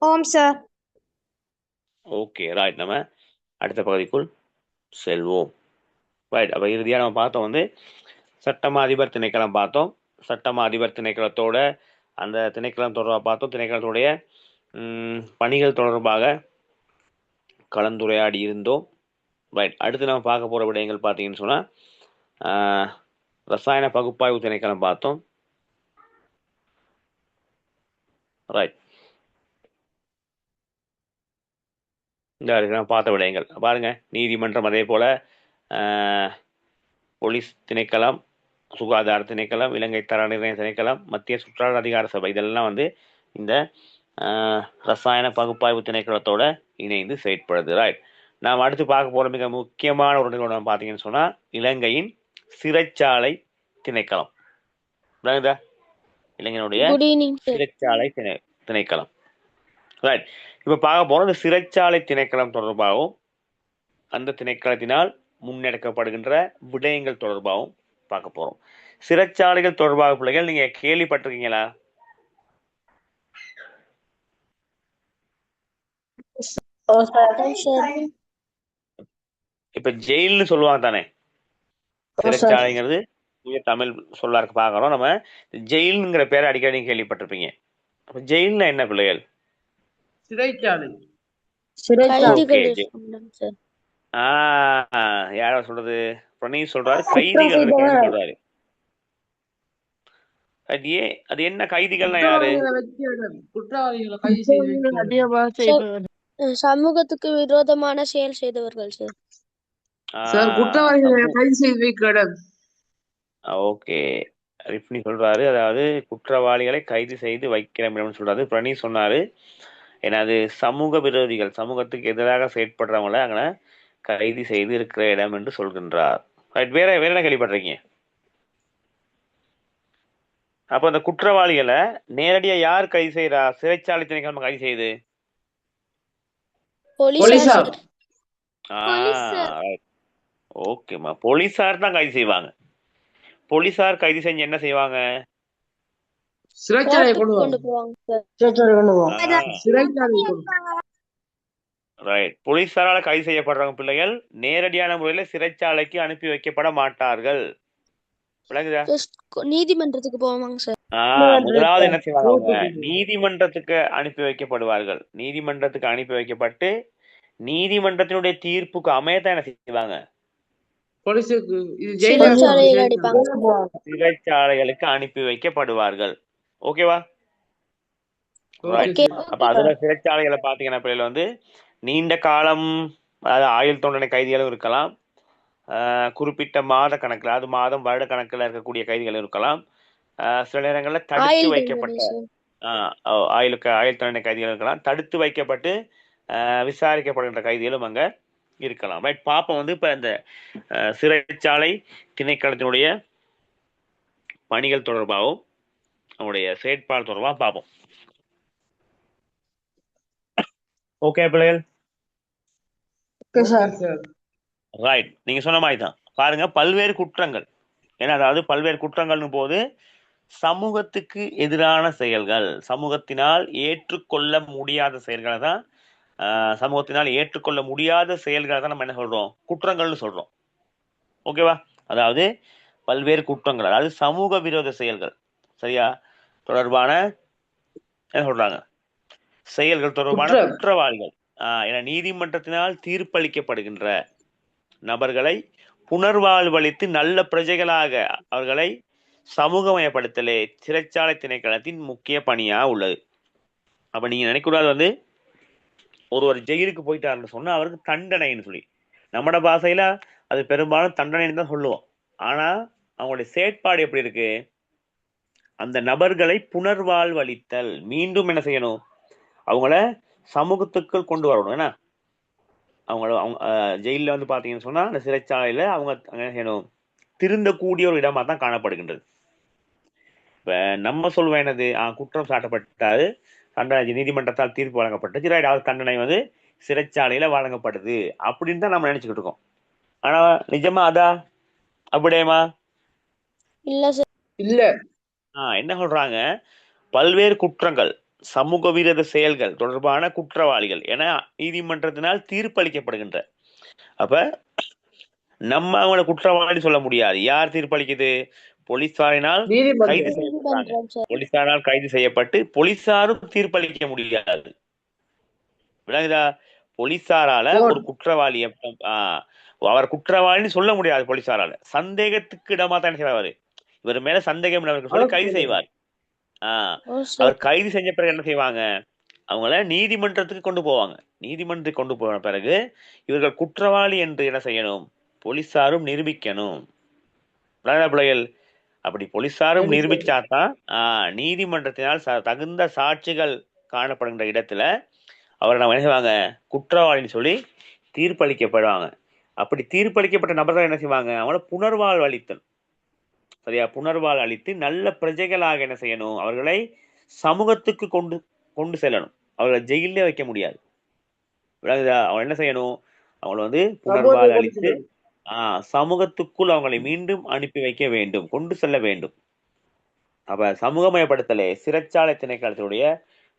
ஓம் சார். Okay right. நம்ம அடுத்த பகுதிக்குள் செல்வோம். ரைட். அப்ப இறுதியா நம்ம பார்த்தோம் வந்து சட்டமா அதிபர் திணைக்களம் பார்த்தோம். சட்டமா அதிபர் திணைக்களத்தோட அந்த திணைக்களம் தொடர்பாக பார்த்தோம். திணைக்களத்துடைய பணிகள் தொடர்பாக கலந்துரையாடி இருந்தோம். ரைட். அடுத்து நம்ம பார்க்க போற விடயங்கள் பார்த்தீங்கன்னு சொன்னா ரசாயன பகுப்பாய்வு திணைக்களம் பார்த்தோம். ரைட். இந்த பார்த்த விடயங்கள் பாருங்க. நீதிமன்றம், அதே போல போலீஸ் திணைக்களம், சுகாதார திணைக்களம், இலங்கை தர நிர்ணய திணைக்களம், மத்திய சுற்றுலா அதிகார சபை, இதெல்லாம் வந்து இந்த ரசாயன பகுப்பாய்வு திணைக்களத்தோட இணைந்து செயற்படுது. ரைட். நாம் அடுத்து பார்க்க போற மிக முக்கியமான ஒரு நிறுவனம் பார்த்தீங்கன்னு சொன்னா இலங்கையின் சிறைச்சாலை திணைக்களம். இலங்கையினுடைய சிறைச்சாலை திணைக்களம். ரைட். இப்ப பார்க்க போறோம் இந்த சிறைச்சாலை திணைக்களம் தொடர்பாகவும் அந்த திணைக்களத்தினால் முன்னெடுக்கப்படுகின்ற விடயங்கள் தொடர்பாகவும் பார்க்க போறோம். சிறைச்சாலைகள் தொடர்பாக பிள்ளைகள் நீங்க கேள்விப்பட்டிருக்கீங்களா? இப்ப ஜெயில்னு சொல்லுவாங்க தானே, சிறைச்சாலைங்கிறது தமிழ் சொல்லா இருக்கு பாக்குறோம். நம்ம ஜெயிலுங்கிற பேரை அடிக்கடி கேள்விப்பட்டிருப்பீங்க. அப்ப ஜெயில்னா என்ன பிள்ளைகள்? சிறைச்சாலை. யார சொல்றது? பிரணீத் சொல்றாரு கைதிகள் சொல்றாரு. அது என்ன கைதிகள்னா யாரு? குற்றவாளிகளை கைது செய்து சமூகத்துக்கு விரோதமான செயல் செய்தவர்கள் சார். குற்றவாளிகளை கைது செய்து வைக்க. ஓகே, ரிப்னி சொல்றாரு, அதாவது குற்றவாளிகளை கைது செய்து வைக்கிற இடம்னு சொல்றாரு. பிரணீத் சொன்னாரு ஏன்னா அது சமூக விரோதிகள், சமூகத்துக்கு எதிராக செயற்படுறவங்கள அங்கே கைது செய்து இருக்கிற இடம் என்று சொல்கின்றார். வேற வேற என்ன கேள்விப்பட்டிருக்கீங்க? அப்ப அந்த குற்றவாளிகளை நேரடியா யார் கைது செய்யறா? சிறைச்சாலை திணைக்களம் கைது செய்யுது. ஓகேமா, போலீசார் தான் கைது செய்வாங்க. போலீசார் கைது செஞ்சு என்ன செய்வாங்க? சிறைச்சாலை கொண்டு ரைட். போலீசாரால கைது செய்யப்படுறவங்க பிள்ளைகள் நேரடியான முறையில சிறைச்சாலைக்கு அனுப்பி வைக்கப்பட மாட்டார்கள். நீதிமன்றத்துக்கு போவாங்க சார். முதலாவது என்ன செய்வாங்க? நீதிமன்றத்துக்கு அனுப்பி வைக்கப்படுவார்கள். நீதிமன்றத்துக்கு அனுப்பி வைக்கப்பட்டு நீதிமன்றத்தினுடைய தீர்ப்புக்கு அமையத்தான் என்ன செய்வாங்க? சிறைச்சாலைகளுக்கு அனுப்பி வைக்கப்படுவார்கள். ஓகேவா? ரைட். ஓகே அப்ப அதுல சிறைச்சாலைகளை பாத்தீங்கன்னா பிள்ளைகள் வந்து நீண்ட காலம், அதாவது ஆயுள் தண்டனை கைதிகளும் இருக்கலாம், குறிப்பிட்ட மாத கணக்குல, அது மாதம் வருட கணக்குல இருக்கக்கூடிய கைதிகள் இருக்கலாம், சில நேரங்கள்ல தடுத்து ஆயுள் தண்டனை வைக்கப்பட்ட சார். ஆயுள் தண்டனை கைதிகள் இருக்கலாம், தடுத்து வைக்கப்பட்டு விசாரிக்கப்படுகின்ற கைதிகளும் அங்க இருக்கலாம். ரைட். பாப்போம் வந்து இப்ப இந்த சிறைச்சாலை திணைக்களத்தினுடைய பணிகள் தொடர்பாகவும் அவனுடைய செயற்பாடு தொடர்பாக பார்ப்போம். ஓகே பிள்ளைகள், ஓகே சார். ரைட். நீங்க சொன்ன மாதிரி தான் பாருங்க, பல்வேறு குற்றங்கள், ஏன்னா அதாவது பல்வேறு குற்றங்கள்னு போது சமூகத்துக்கு எதிரான செயல்கள், சமூகத்தினால் ஏற்றுக்கொள்ள முடியாத செயல்களை தான் சமூகத்தினால் ஏற்றுக்கொள்ள முடியாத செயல்களை தான் நம்ம என்ன சொல்றோம், குற்றங்கள்னு சொல்றோம். ஓகேவா? அதாவது பல்வேறு குற்றங்கள், அதாவது சமூக விரோத செயல்கள், சரியா, தொடர்பான என்ன சொல்றாங்க, செயல்கள் தொடர்பான குற்றவாளிகள் என நீதிமன்றத்தினால் தீர்ப்பளிக்கப்படுகின்ற நபர்களை புனர்வாழ்வளித்து நல்ல பிரஜைகளாக அவர்களை சமூகமயப்படுத்தலே சிறைச்சாலை திணைக்களத்தின் முக்கிய பணியா உள்ளது. அப்ப நீங்க நினைக்கூடாது வந்து ஒருவர் ஜெயிலுக்கு போயிட்டாருன்னு சொன்னா அவருக்கு தண்டனைன்னு சொல்லி, நம்மட பாசையில அது பெரும்பாலும் தண்டனைன்னு தான் சொல்லுவோம். ஆனா அவங்களுடைய செயற்பாடு எப்படி இருக்கு, அந்த நபர்களை புனர்வாழ்வளித்தல், மீண்டும் என்ன செய்யணும், அவங்கள சமூகத்துக்குள் கொண்டு வரணும். ஏன்னா அவங்க ஜெயில வந்து பாத்தீங்கன்னு சொன்னா அந்த சிறைச்சாலையில அவங்க என்ன செய்யணும், திருந்தக்கூடிய ஒரு இடமா தான் காணப்படுகின்றது. இப்ப நம்ம சொல்லுவோம் என்னது, குற்றம் சாட்டப்பட்டாரு, தண்டனை நீதிமன்றத்தால் தீர்ப்பு வழங்கப்பட்டுச்சு, ரைட், அவர் தண்டனை வந்து சிறைச்சாலையில வழங்கப்படுது அப்படின்னு தான் நம்ம நினைச்சுக்கிட்டு இருக்கோம். ஆனா நிஜமா அதா அப்படியேமா? இல்ல சார். இல்ல. என்ன சொல்றாங்க, பல்வேறு குற்றங்கள், சமூக விரோத செயல்கள் தொடர்பான குற்றவாளிகள் என நீதிமன்றத்தினால் தீர்ப்பளிக்கப்படுகின்ற, அப்ப நம்ம அவங்கள குற்றவாளி சொல்ல முடியாது. யார் தீர்ப்பளிக்குது? போலீசாரினால் கைது செய்யப்படுறாங்க, போலீசாரால் கைது செய்யப்பட்டு போலீசாரும் தீர்ப்பளிக்க முடியாது. விளங்குதா? போலீசாரால ஒரு குற்றவாளி அவர் குற்றவாளின்னு சொல்ல முடியாது. போலீசாரால சந்தேகத்துக்கு இடமா தான் செய்வாரு, இவர் மேல சந்தேகம் சொல்லி கைது செய்வார். அவர் கைது செஞ்ச பிறகு என்ன செய்வாங்க, அவங்கள நீதிமன்றத்துக்கு கொண்டு போவாங்க. நீதிமன்றத்துக்கு கொண்டு போன பிறகு இவர்கள் குற்றவாளி என்று என்ன செய்யணும், போலீசாரும் நிரூபிக்கணும். பிள்ளைகள், அப்படி போலீசாரும் நிரூபிச்சாதான் நீதிமன்றத்தினால் தகுந்த சாட்சிகள் காணப்படுகின்ற இடத்துல அவரை நம்ம என்ன செய்வாங்க, குற்றவாளின்னு சொல்லி தீர்ப்பளிக்கப்படுவாங்க. அப்படி தீர்ப்பளிக்கப்பட்ட நபர்கள் என்ன செய்வாங்க, அவங்கள புனர்வாழ்வு அளித்தல், சரியா, புனர்வாழ்வு அளித்து நல்ல பிரஜைகளாக என்ன செய்யணும், அவர்களை சமூகத்துக்கு கொண்டு கொண்டு செல்லணும். அவர்களை ஜெயிலே வைக்க முடியாது. அவங்க என்ன செய்யணும், அவங்களை வந்து புனர்வாழ்வு அளித்து சமூகத்துக்குள் அவங்களை மீண்டும் அனுப்பி வைக்க வேண்டும், கொண்டு செல்ல வேண்டும். அப்ப சமூகமயப்படுத்தலே சிறைச்சாலை திணைக்களத்தினுடைய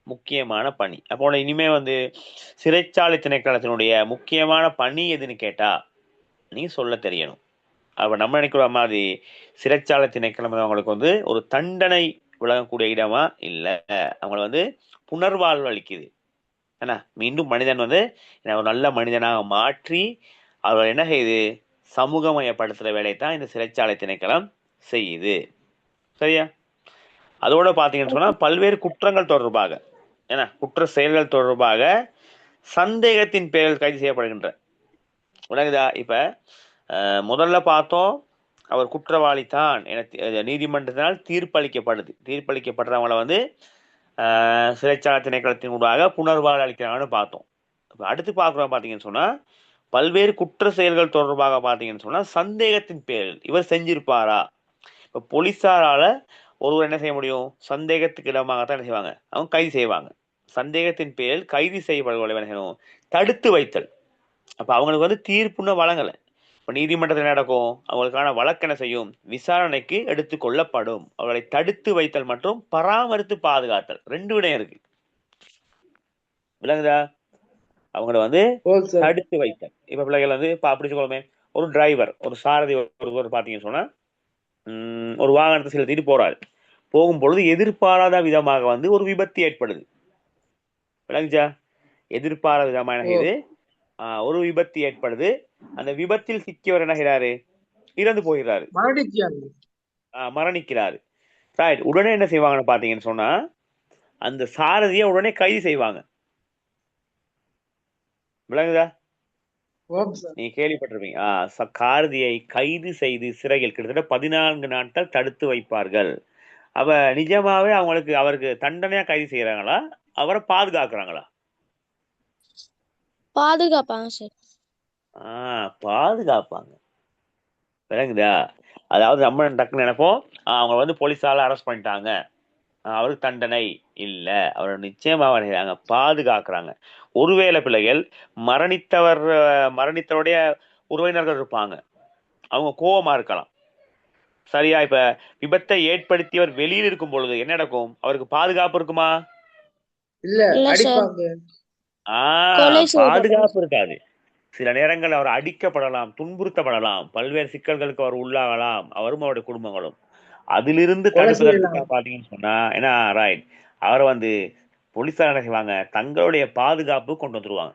முக்கியமான பணி. அப்போ இனிமே வந்து சிறைச்சாலை திணைக்களத்தினுடைய முக்கியமான பணி எதுன்னு கேட்டா நீ சொல்ல தெரியணும். அப்ப நம்ம நினைக்கிற மாதிரி சிறைச்சாலை திணைக்களம் அவங்களுக்கு வந்து ஒரு தண்டனை விளங்கக்கூடிய இடமா இல்லை, அவங்களை வந்து புனர்வாழ்வு அளிக்குது. ஏன்னா மீண்டும் மனிதன் வந்து ஒரு நல்ல மனிதனாக மாற்றி அவர் என்ன செய்யுது, சமூகமயப்படுத்துற வேலையை தான் இந்த சிறைச்சாலை திணைக்களம் செய்யுது. சரியா? அதோட பாத்தீங்கன்னு சொன்னா பல்வேறு குற்றங்கள் தொடர்பாக, ஏன்னா குற்ற செயல்கள் தொடர்பாக சந்தேகத்தின் பேரில் கைது செய்யப்படுகின்ற, விளங்குதா? இப்ப முதல்ல பார்த்தோம், அவர் குற்றவாளி தான் என நீதிமன்றத்தினால் தீர்ப்பளிக்கப்படுறவங்கள வந்து சிறைச்சாலை திணைக்களத்தின் ஊடாக புனர்வாழ்வு அளிக்கிறாங்கன்னு பார்த்தோம். அடுத்து பார்க்குறோம் பார்த்தீங்கன்னு சொன்னா பல்வேறு குற்ற செயல்கள் தொடர்பாக பார்த்தீங்கன்னு சொன்னா சந்தேகத்தின் பேரில் இவர் செஞ்சிருப்பாரா. இப்போ போலீசாரால ஒருவர் என்ன செய்ய முடியும், சந்தேகத்துக்கு இடமாகத்தான் என்ன செய்வாங்க, அவங்க கைது செய்வாங்க. சந்தேகத்தின் பேரில் கைது செய்யப்படுவதை என்ன செய்யணும், தடுத்து வைத்தல். அப்ப அவங்களுக்கு வந்து தீர்ப்புன்னு வழங்கலை. இப்போ நீதிமன்றத்தில் நடக்கும், அவங்களுக்கான வழக்கு என்ன செய்யும், விசாரணைக்கு எடுத்துக்கொள்ளப்படும். அவர்களை தடுத்து வைத்தல் மற்றும் பராமரித்து பாதுகாத்தல், ரெண்டு விடயம் இருக்கு. விளங்குதா? அவங்கள வந்து தடுத்து வைத்தல். இப்ப பிள்ளைகள் வந்து அப்படி சொல்லுமே, ஒரு டிரைவர், ஒரு சாரதி ஒருவர் பாத்தீங்கன்னு சொன்னா ஒரு வாகனத்தை செலுத்திட்டு போறாரு. போகும்பொழுது எதிர்பாராத விதமாக வந்து ஒரு விபத்து ஏற்படுது. விளங்குச்சா? எதிர்பாராத விதமான இது ஒரு விபத்து ஏற்படுது. அந்த விபத்தில் சிக்கியவர் என்ன செய்யறாரு, இறந்து போகிறாரு, மரணிக்கிறாரு. ரைட். உடனே என்ன செய்வாங்கன்னு பாத்தீங்கன்னு சொன்னா அந்த சாரதியை உடனே கைது செய்வாங்க. விளங்குதா? ஓம் சார். நீங்க கேள்விப்பட்டிருப்பீங்க. காரதியை கைது செய்து சிறையில் கிட்டத்தட்ட 14 நாட்கள் தடுத்து வைப்பார்கள். அவ நிஜமாவே அவருக்கு தண்டனையா கைது செய்யறாங்களா, அவரை பாதுகாக்கிறாங்களா? பாதுகாப்பாங்க சார். பாதுகாப்பாங்க. விளங்குதா? அதாவது நம்ம டக்குன்னு நினைப்போம், அவங்க வந்து போலீஸால அரெஸ்ட் பண்ணிட்டாங்க, அவருக்கு தண்டனை இல்ல, அவரை நிச்சயமா அவரை பாதுகாக்கிறாங்க. ஒருவேளை பிள்ளைகள் மரணித்தவருடைய உறவினர்கள் இருப்பாங்க, அவங்க கோபமா இருக்கலாம். சரியா? இப்ப விபத்தை ஏற்படுத்தியவர் வெளியில் இருக்கும் பொழுது என்ன நடக்கும்? அவருக்கு பாதுகாப்பு இருக்குமா? இல்ல, இல்ல சார். அடிப்பாங்க. கொலை செய்யப்படும். பாதுகாப்பு இருக்காது. சில நேரங்கள் அவர் அடிக்கப்படலாம், துன்புறுத்தப்படலாம், பல்வேறு சிக்கல்களுக்கு அவர் உள்ளாகலாம், அவரும் அவருடைய குடும்பங்களும். அதிலிருந்து கொலை தடுப்பதற்காக செய்யலாம். பாத்தீங்கன்னு சொன்னா ஏன்னா ரைட், அவரை வந்து போலீஸார் என்ன செய்வாங்க, தங்களுடைய பாதுகாப்பு கொண்டு வந்துருவாங்க.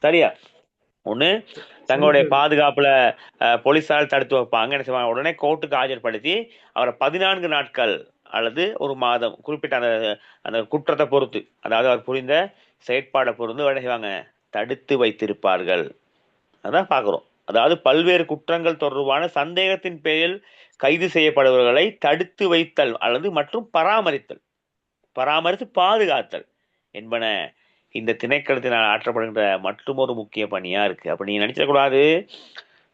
சரியா? ஒண்ணு, தங்களுடைய பாதுகாப்புல போலீஸார் தடுத்து வைப்பாங்க. என்ன செய்வாங்க, உடனே கோர்ட்டுக்கு ஆஜர்படுத்தி அவரை 14 நாட்கள் அல்லது ஒரு மாதம், குறிப்பிட்ட அந்த குற்றத்தை பொறுத்து, அதாவது அவர் புரிந்த செயற்பாடை பொறுத்து என்ன செய்வாங்க, தடுத்து வைத்திருப்பார்கள். அதான் பாக்குறோம். அதாவது பல்வேறு குற்றங்கள் தொடர்பான சந்தேகத்தின் பேரில் கைது செய்யப்படுபவர்களை தடுத்து வைத்தல் அல்லது மற்றும் பராமரித்து பாதுகாத்தல் என்பன இந்த திணைக்களத்தினால் ஆற்றப்படுகின்ற மற்றொரு முக்கிய பணியா இருக்கு. அப்ப நீங்க நினைச்சிடக்கூடாது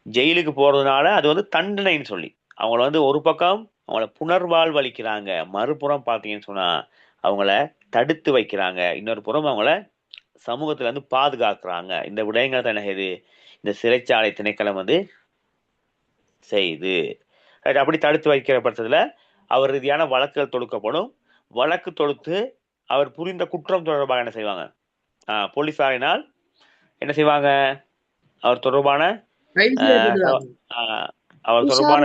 ஜெயிலுக்கு போறதுனால அது வந்து தண்டனைன்னு சொல்லி. அவங்கள வந்து ஒரு பக்கம் அவங்கள புனர்வாழ்வு அளிக்கிறாங்க, மறுபுறம் பார்த்தீங்கன்னு சொன்னா அவங்கள தடுத்து வைக்கிறாங்க, இன்னொரு புறம் அவங்கள சமூகத்துல இருந்து பாதுகாக்கிறாங்க. இந்த விடயங்களை தான் என்ன செய்யுது இந்த சிறைச்சாலை திணைக்களம் வந்து செய்யுது. அப்படி தடுத்து வைக்கிற பட்சத்துல அவர் ரீதியான வழக்குகள் தொடுக்கப்படும். வழக்கு தொடுத்து அவர் புரிந்த குற்றம் தொடர்பாக என்ன செய்வாங்க, போலீசாரினால் என்ன செய்வாங்க, அவர் தொடர்பான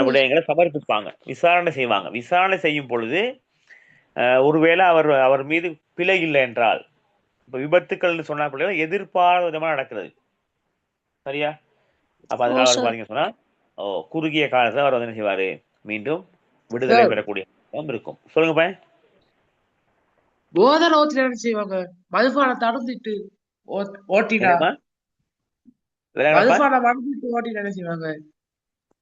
விடயங்களை சமர்ப்பிப்பாங்க, விசாரணை செய்வாங்க. விசாரணை செய்யும் பொழுது ஒருவேளை அவர் மீது பிழை இல்லை என்றால், இப்ப விபத்துக்கள்னு சொன்னா பிள்ளைகள் எதிர்பாராத விதமா நடக்கிறது. சரியா? அப்ப அதனால அவர் பாத்தீங்க சொன்னா குறுகிய காலத்துல அவர் வந்து என்ன செய்வாரு, மீண்டும் விடுதலை பெறக்கூடிய இருக்கும். சொல்லுங்க பையன். போதனை ஓட்டி என்ன செய்வாங்க, மதுபானம் தடுத்துட்டு ஓட்டினா, மதுபானம் மறந்துட்டு ஓட்டினா என்ன செய்வாங்க,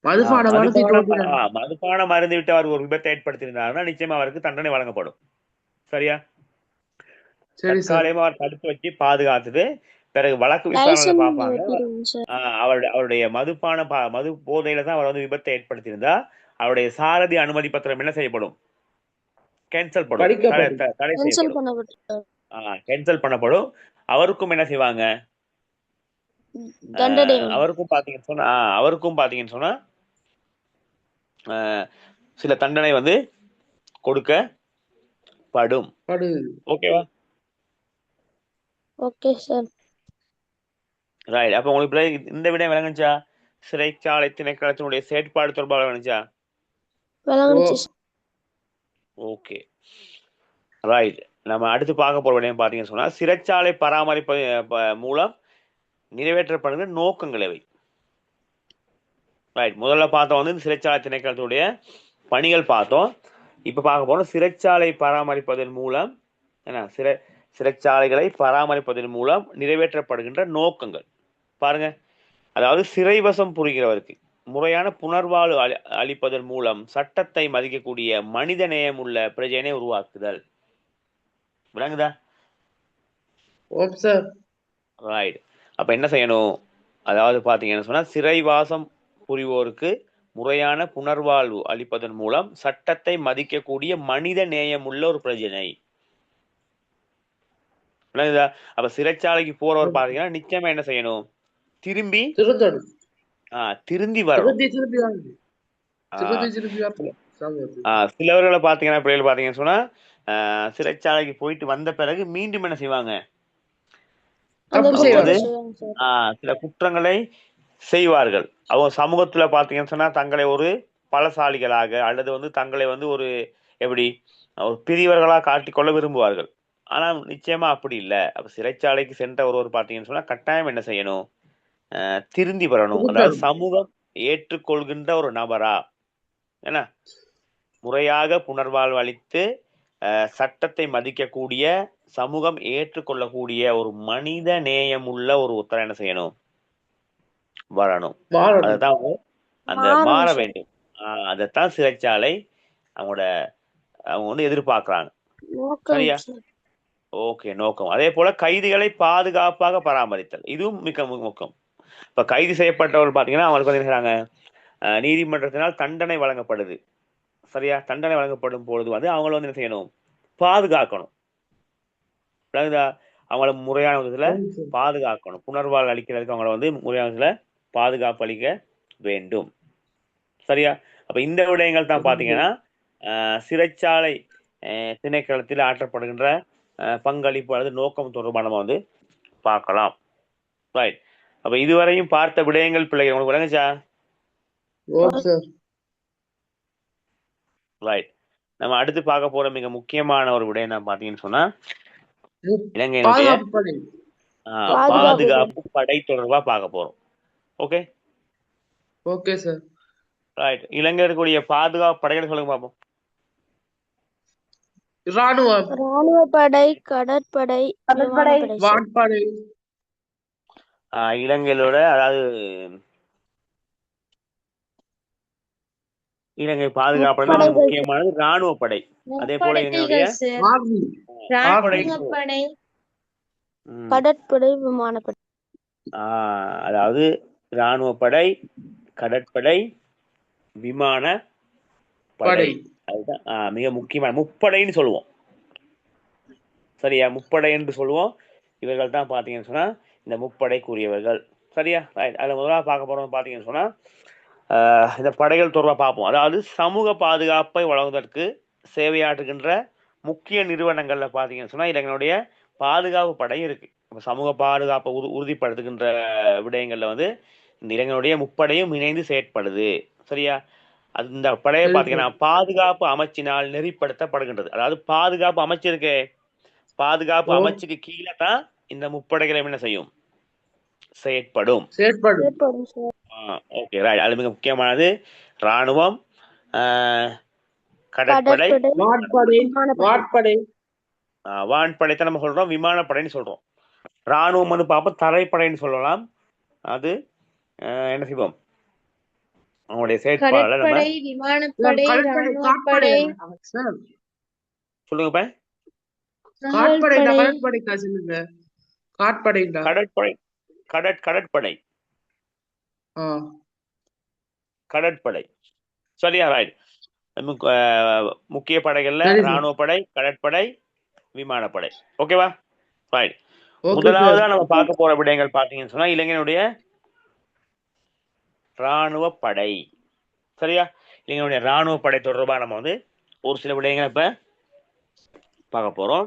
மதுபானம் மருந்து விட்டு அவர் ஒரு விபத்தை ஏற்படுத்தியிருந்தாருன்னா நிச்சயமா அவருக்கு தண்டனை வழங்கப்படும். சரியா? தற்காலிகமா அவர் தடுத்து வச்சு பாதுகாத்துட்டு பிறகு வழக்கு விசாரணை பார்ப்பாங்க. அவருடைய மது போதையில தான் அவர் வந்து விபத்தை ஏற்படுத்தியிருந்தா அவருடைய சாரதி அனுமதி பத்திரம் என்ன செய்யப்படும், கேன்சல் பண்ணப்படும். அவருக்கும் என்ன செய்வாங்க, அவருக்கும் பாத்தீங்கன்னு சொன்னா சில தண்டனை வந்து கொடுக்கப்படும். ஓகேவா? Okay sir. ரைட். அப்ப உங்களுக்கு இந்த விட விளங்குச்சா? சிறைச்சாலை திணைக்களத்தினுடைய செயற்பாடு தொடர்பாக விளங்குச்சா? Okay right. நம்ம அடுத்து பார்க்க போற விடயம் பாத்தீங்கன்னு சொன்னா சிறைச்சாலை பராமரிப்பு மூலம் நிறைவேற்றப்படுகிற நோக்கங்கள் எவை? ரைட். முதல்ல பார்த்தோம் வந்து சிறைச்சாலை திணைக்களத்துடைய பணிகள் பார்த்தோம். இப்ப பார்க்க போறோம் சிறைச்சாலை பராமரிப்பதன் மூலம் சிறைச்சாலைகளை பராமரிப்பதன் மூலம் நிறைவேற்றப்படுகின்ற நோக்கங்கள். பாருங்க, அதாவது சிறைவசம் புரிகிறவருக்கு முறையான புனர்வாழ்வு அளிப்பதன் மூலம் சட்டத்தை மதிக்கக்கூடிய மனித நேயம் உள்ள பிரஜையினை உருவாக்குதல். விளங்குதா? ரைட். அப்ப என்ன செய்யணும், அதாவது பாத்தீங்கன்னு சொன்னா சிறைவாசம் புரிவோருக்கு முறையான புனர்வாழ்வு அளிப்பதன் மூலம் சட்டத்தை மதிக்கக்கூடிய மனித நேயம் உள்ள ஒரு பிரஜனை. விளங்குதா? அப்ப சிறைச்சாலைக்கு போறவர் பாத்தீங்கன்னா நிச்சயமா என்ன செய்யணும், திருந்தி வரணும். சிலவர்களை பாத்தீங்கன்னா பிள்ளைகள் பாத்தீங்கன்னு சொன்னா சிறைச்சாலைக்கு போயிட்டு வந்த பிறகு மீண்டும் என்ன செய்வாங்க, சில குற்றங்களை செய்வார்கள். அவங்க சமூகத்துல பாத்தீங்கன்னு சொன்னா தங்களை ஒரு பலசாலிகளாக அல்லது வந்து தங்களை வந்து ஒரு எப்படி ஒரு பெரியவர்களா காட்டிக்கொள்ள விரும்புவார்கள். ஆனா நிச்சயமா அப்படி இல்லை. அப்ப சிறைச்சாலைக்கு சென்ற ஒருவர் பாத்தீங்கன்னு சொன்னா கட்டாயம் என்ன செய்யணும், திருந்தி வரணும். அதாவது சமூகம் ஏற்றுக்கொள்கின்ற ஒரு நபரா, என்ன முறையாக புனர்வாழ்வு அளித்து சட்டத்தை மதிக்கக்கூடிய, சமூகம் ஏற்றுக்கொள்ளக்கூடிய ஒரு மனித நேயம் உள்ள ஒரு உத்தரவு என்ன செய்யணும், வரணும். அதுதான் அந்த மாற வேண்டும். அதைத்தான் சிறைச்சாலை அவங்க எதிர்பார்க்கிறாங்க. சரியா? ஓகே, நோக்கம். அதே போல கைதிகளை பாதுகாப்பாக பராமரித்தல், இதுவும் மிக முக்கியம். இப்ப கைது செய்யப்பட்டவர்கள் பாத்தீங்கன்னா அவங்களுக்கு வந்து என்ன செய்றாங்க, நீதிமன்றத்தினால் தண்டனை வழங்கப்படுது. சரியா? தண்டனை வழங்கப்படும் பொழுது வந்து அவங்கள வந்து என்ன செய்யணும், பாதுகாக்கணும். அவங்கள முறையான விதத்துல பாதுகாக்கணும். புனர்வாழ்வு அளிக்கிறதுக்கு அவங்கள வந்து முறையான விதத்துல பாதுகாப்பு அளிக்க வேண்டும். சரியா? அப்ப இந்த விடயங்கள் தான் பாத்தீங்கன்னா சிறைச்சாலை திணைக்களத்தில் ஆற்றப்படுகின்ற பங்களிப்பு அல்லது நோக்கம் தொடர்பாக நம்ம வந்து பார்க்கலாம். ரைட். அப்ப இதுவரையும் பார்த்த விடயங்கள் பிள்ளைகள் உங்களுக்கு விளங்குச்சா? ரைட். நம்ம அடுத்து பார்க்க போற மிக முக்கியமான ஒரு விடயம் தான் பாத்தீங்கன்னு சொன்னா இலங்கையினுடைய பாதுகாப்பு படை தொடர்பா பார்க்க போறோம். Okay okay sir. ரைட். இலங்கை இருக்கக்கூடிய பாதுகாப்பு படைகள் சொல்லுங்க பாப்போம். ராணுவப்படை, கடற்படை, வான்படை. இலங்கையோட அதாவது இலங்கை பாதுகாப்பு முக்கியமானது ராணுவ படை. அதே போல இலங்கையுடைய கடற்படை, விமானப்படை. அதாவது ராணுவ படை, கடற்படை, விமான படை. அதுதான் மிக முக்கியமான முப்படைன்னு சொல்லுவோம். சரியா? முப்படை என்று சொல்லுவோம். இவர்கள் தான் பாத்தீங்கன்னு சொன்னா இந்த முப்படைக்குரியவர்கள். சரியா? அதுல முதலாக பார்க்க போறோம் பாத்தீங்கன்னு சொன்னா இந்த படைகள் தொடர்பாக பார்ப்போம். அதாவது சமூக பாதுகாப்பை வழங்குவதற்கு சேவையாற்றுகின்ற முக்கிய நிறுவனங்கள்ல பாத்தீங்கன்னு சொன்னா இலங்கையுடைய பாதுகாப்பு படை இருக்கு. சமூக பாதுகாப்பை உறுதிப்படுத்துகின்ற விடயங்கள்ல வந்து இந்த இலங்கையுடைய முப்படையும் இணைந்து செயற்படுது. சரியா? இந்த படையை பாத்தீங்கன்னா பாதுகாப்பு அமைச்சினால் நெறிப்படுத்தப்படுகின்றது. அதாவது பாதுகாப்பு அமைச்சு இருக்கு, பாதுகாப்பு அமைச்சுக்கு கீழே தான் இந்த முப்படைகளை என்ன செய்யும், செயற்படும். Okay right. அது மிக முக்கியமானது ராணுவம், கடற்படை, வான்படை தான் நம்ம சொல்றோம், விமானப்படைன்னு சொல்றோம். ராணுவம் வந்து பார்ப்போம் தரைப்படைன்னு சொல்லலாம். அது என்ன செய்வோம், அவங்களுடைய செயற்பாடுல நம்ம சொல்லுங்க. கடற்படை. சரியா? ரைட். முக்கிய படைகள்ல ராணுவ படை, கடற்படை, விமானப்படை. ஓகேவா? ரைட். முதலாவதா நம்ம பார்க்க போற விடயங்கள் பாத்தீங்கன்னு சொன்னா இலங்கையினுடைய ராணுவ படை. சரியா? இலங்கையுடைய ராணுவ படை தொடர்பா நம்ம வந்து ஒரு சில விடயங்களை இப்ப பார்க்க போறோம்.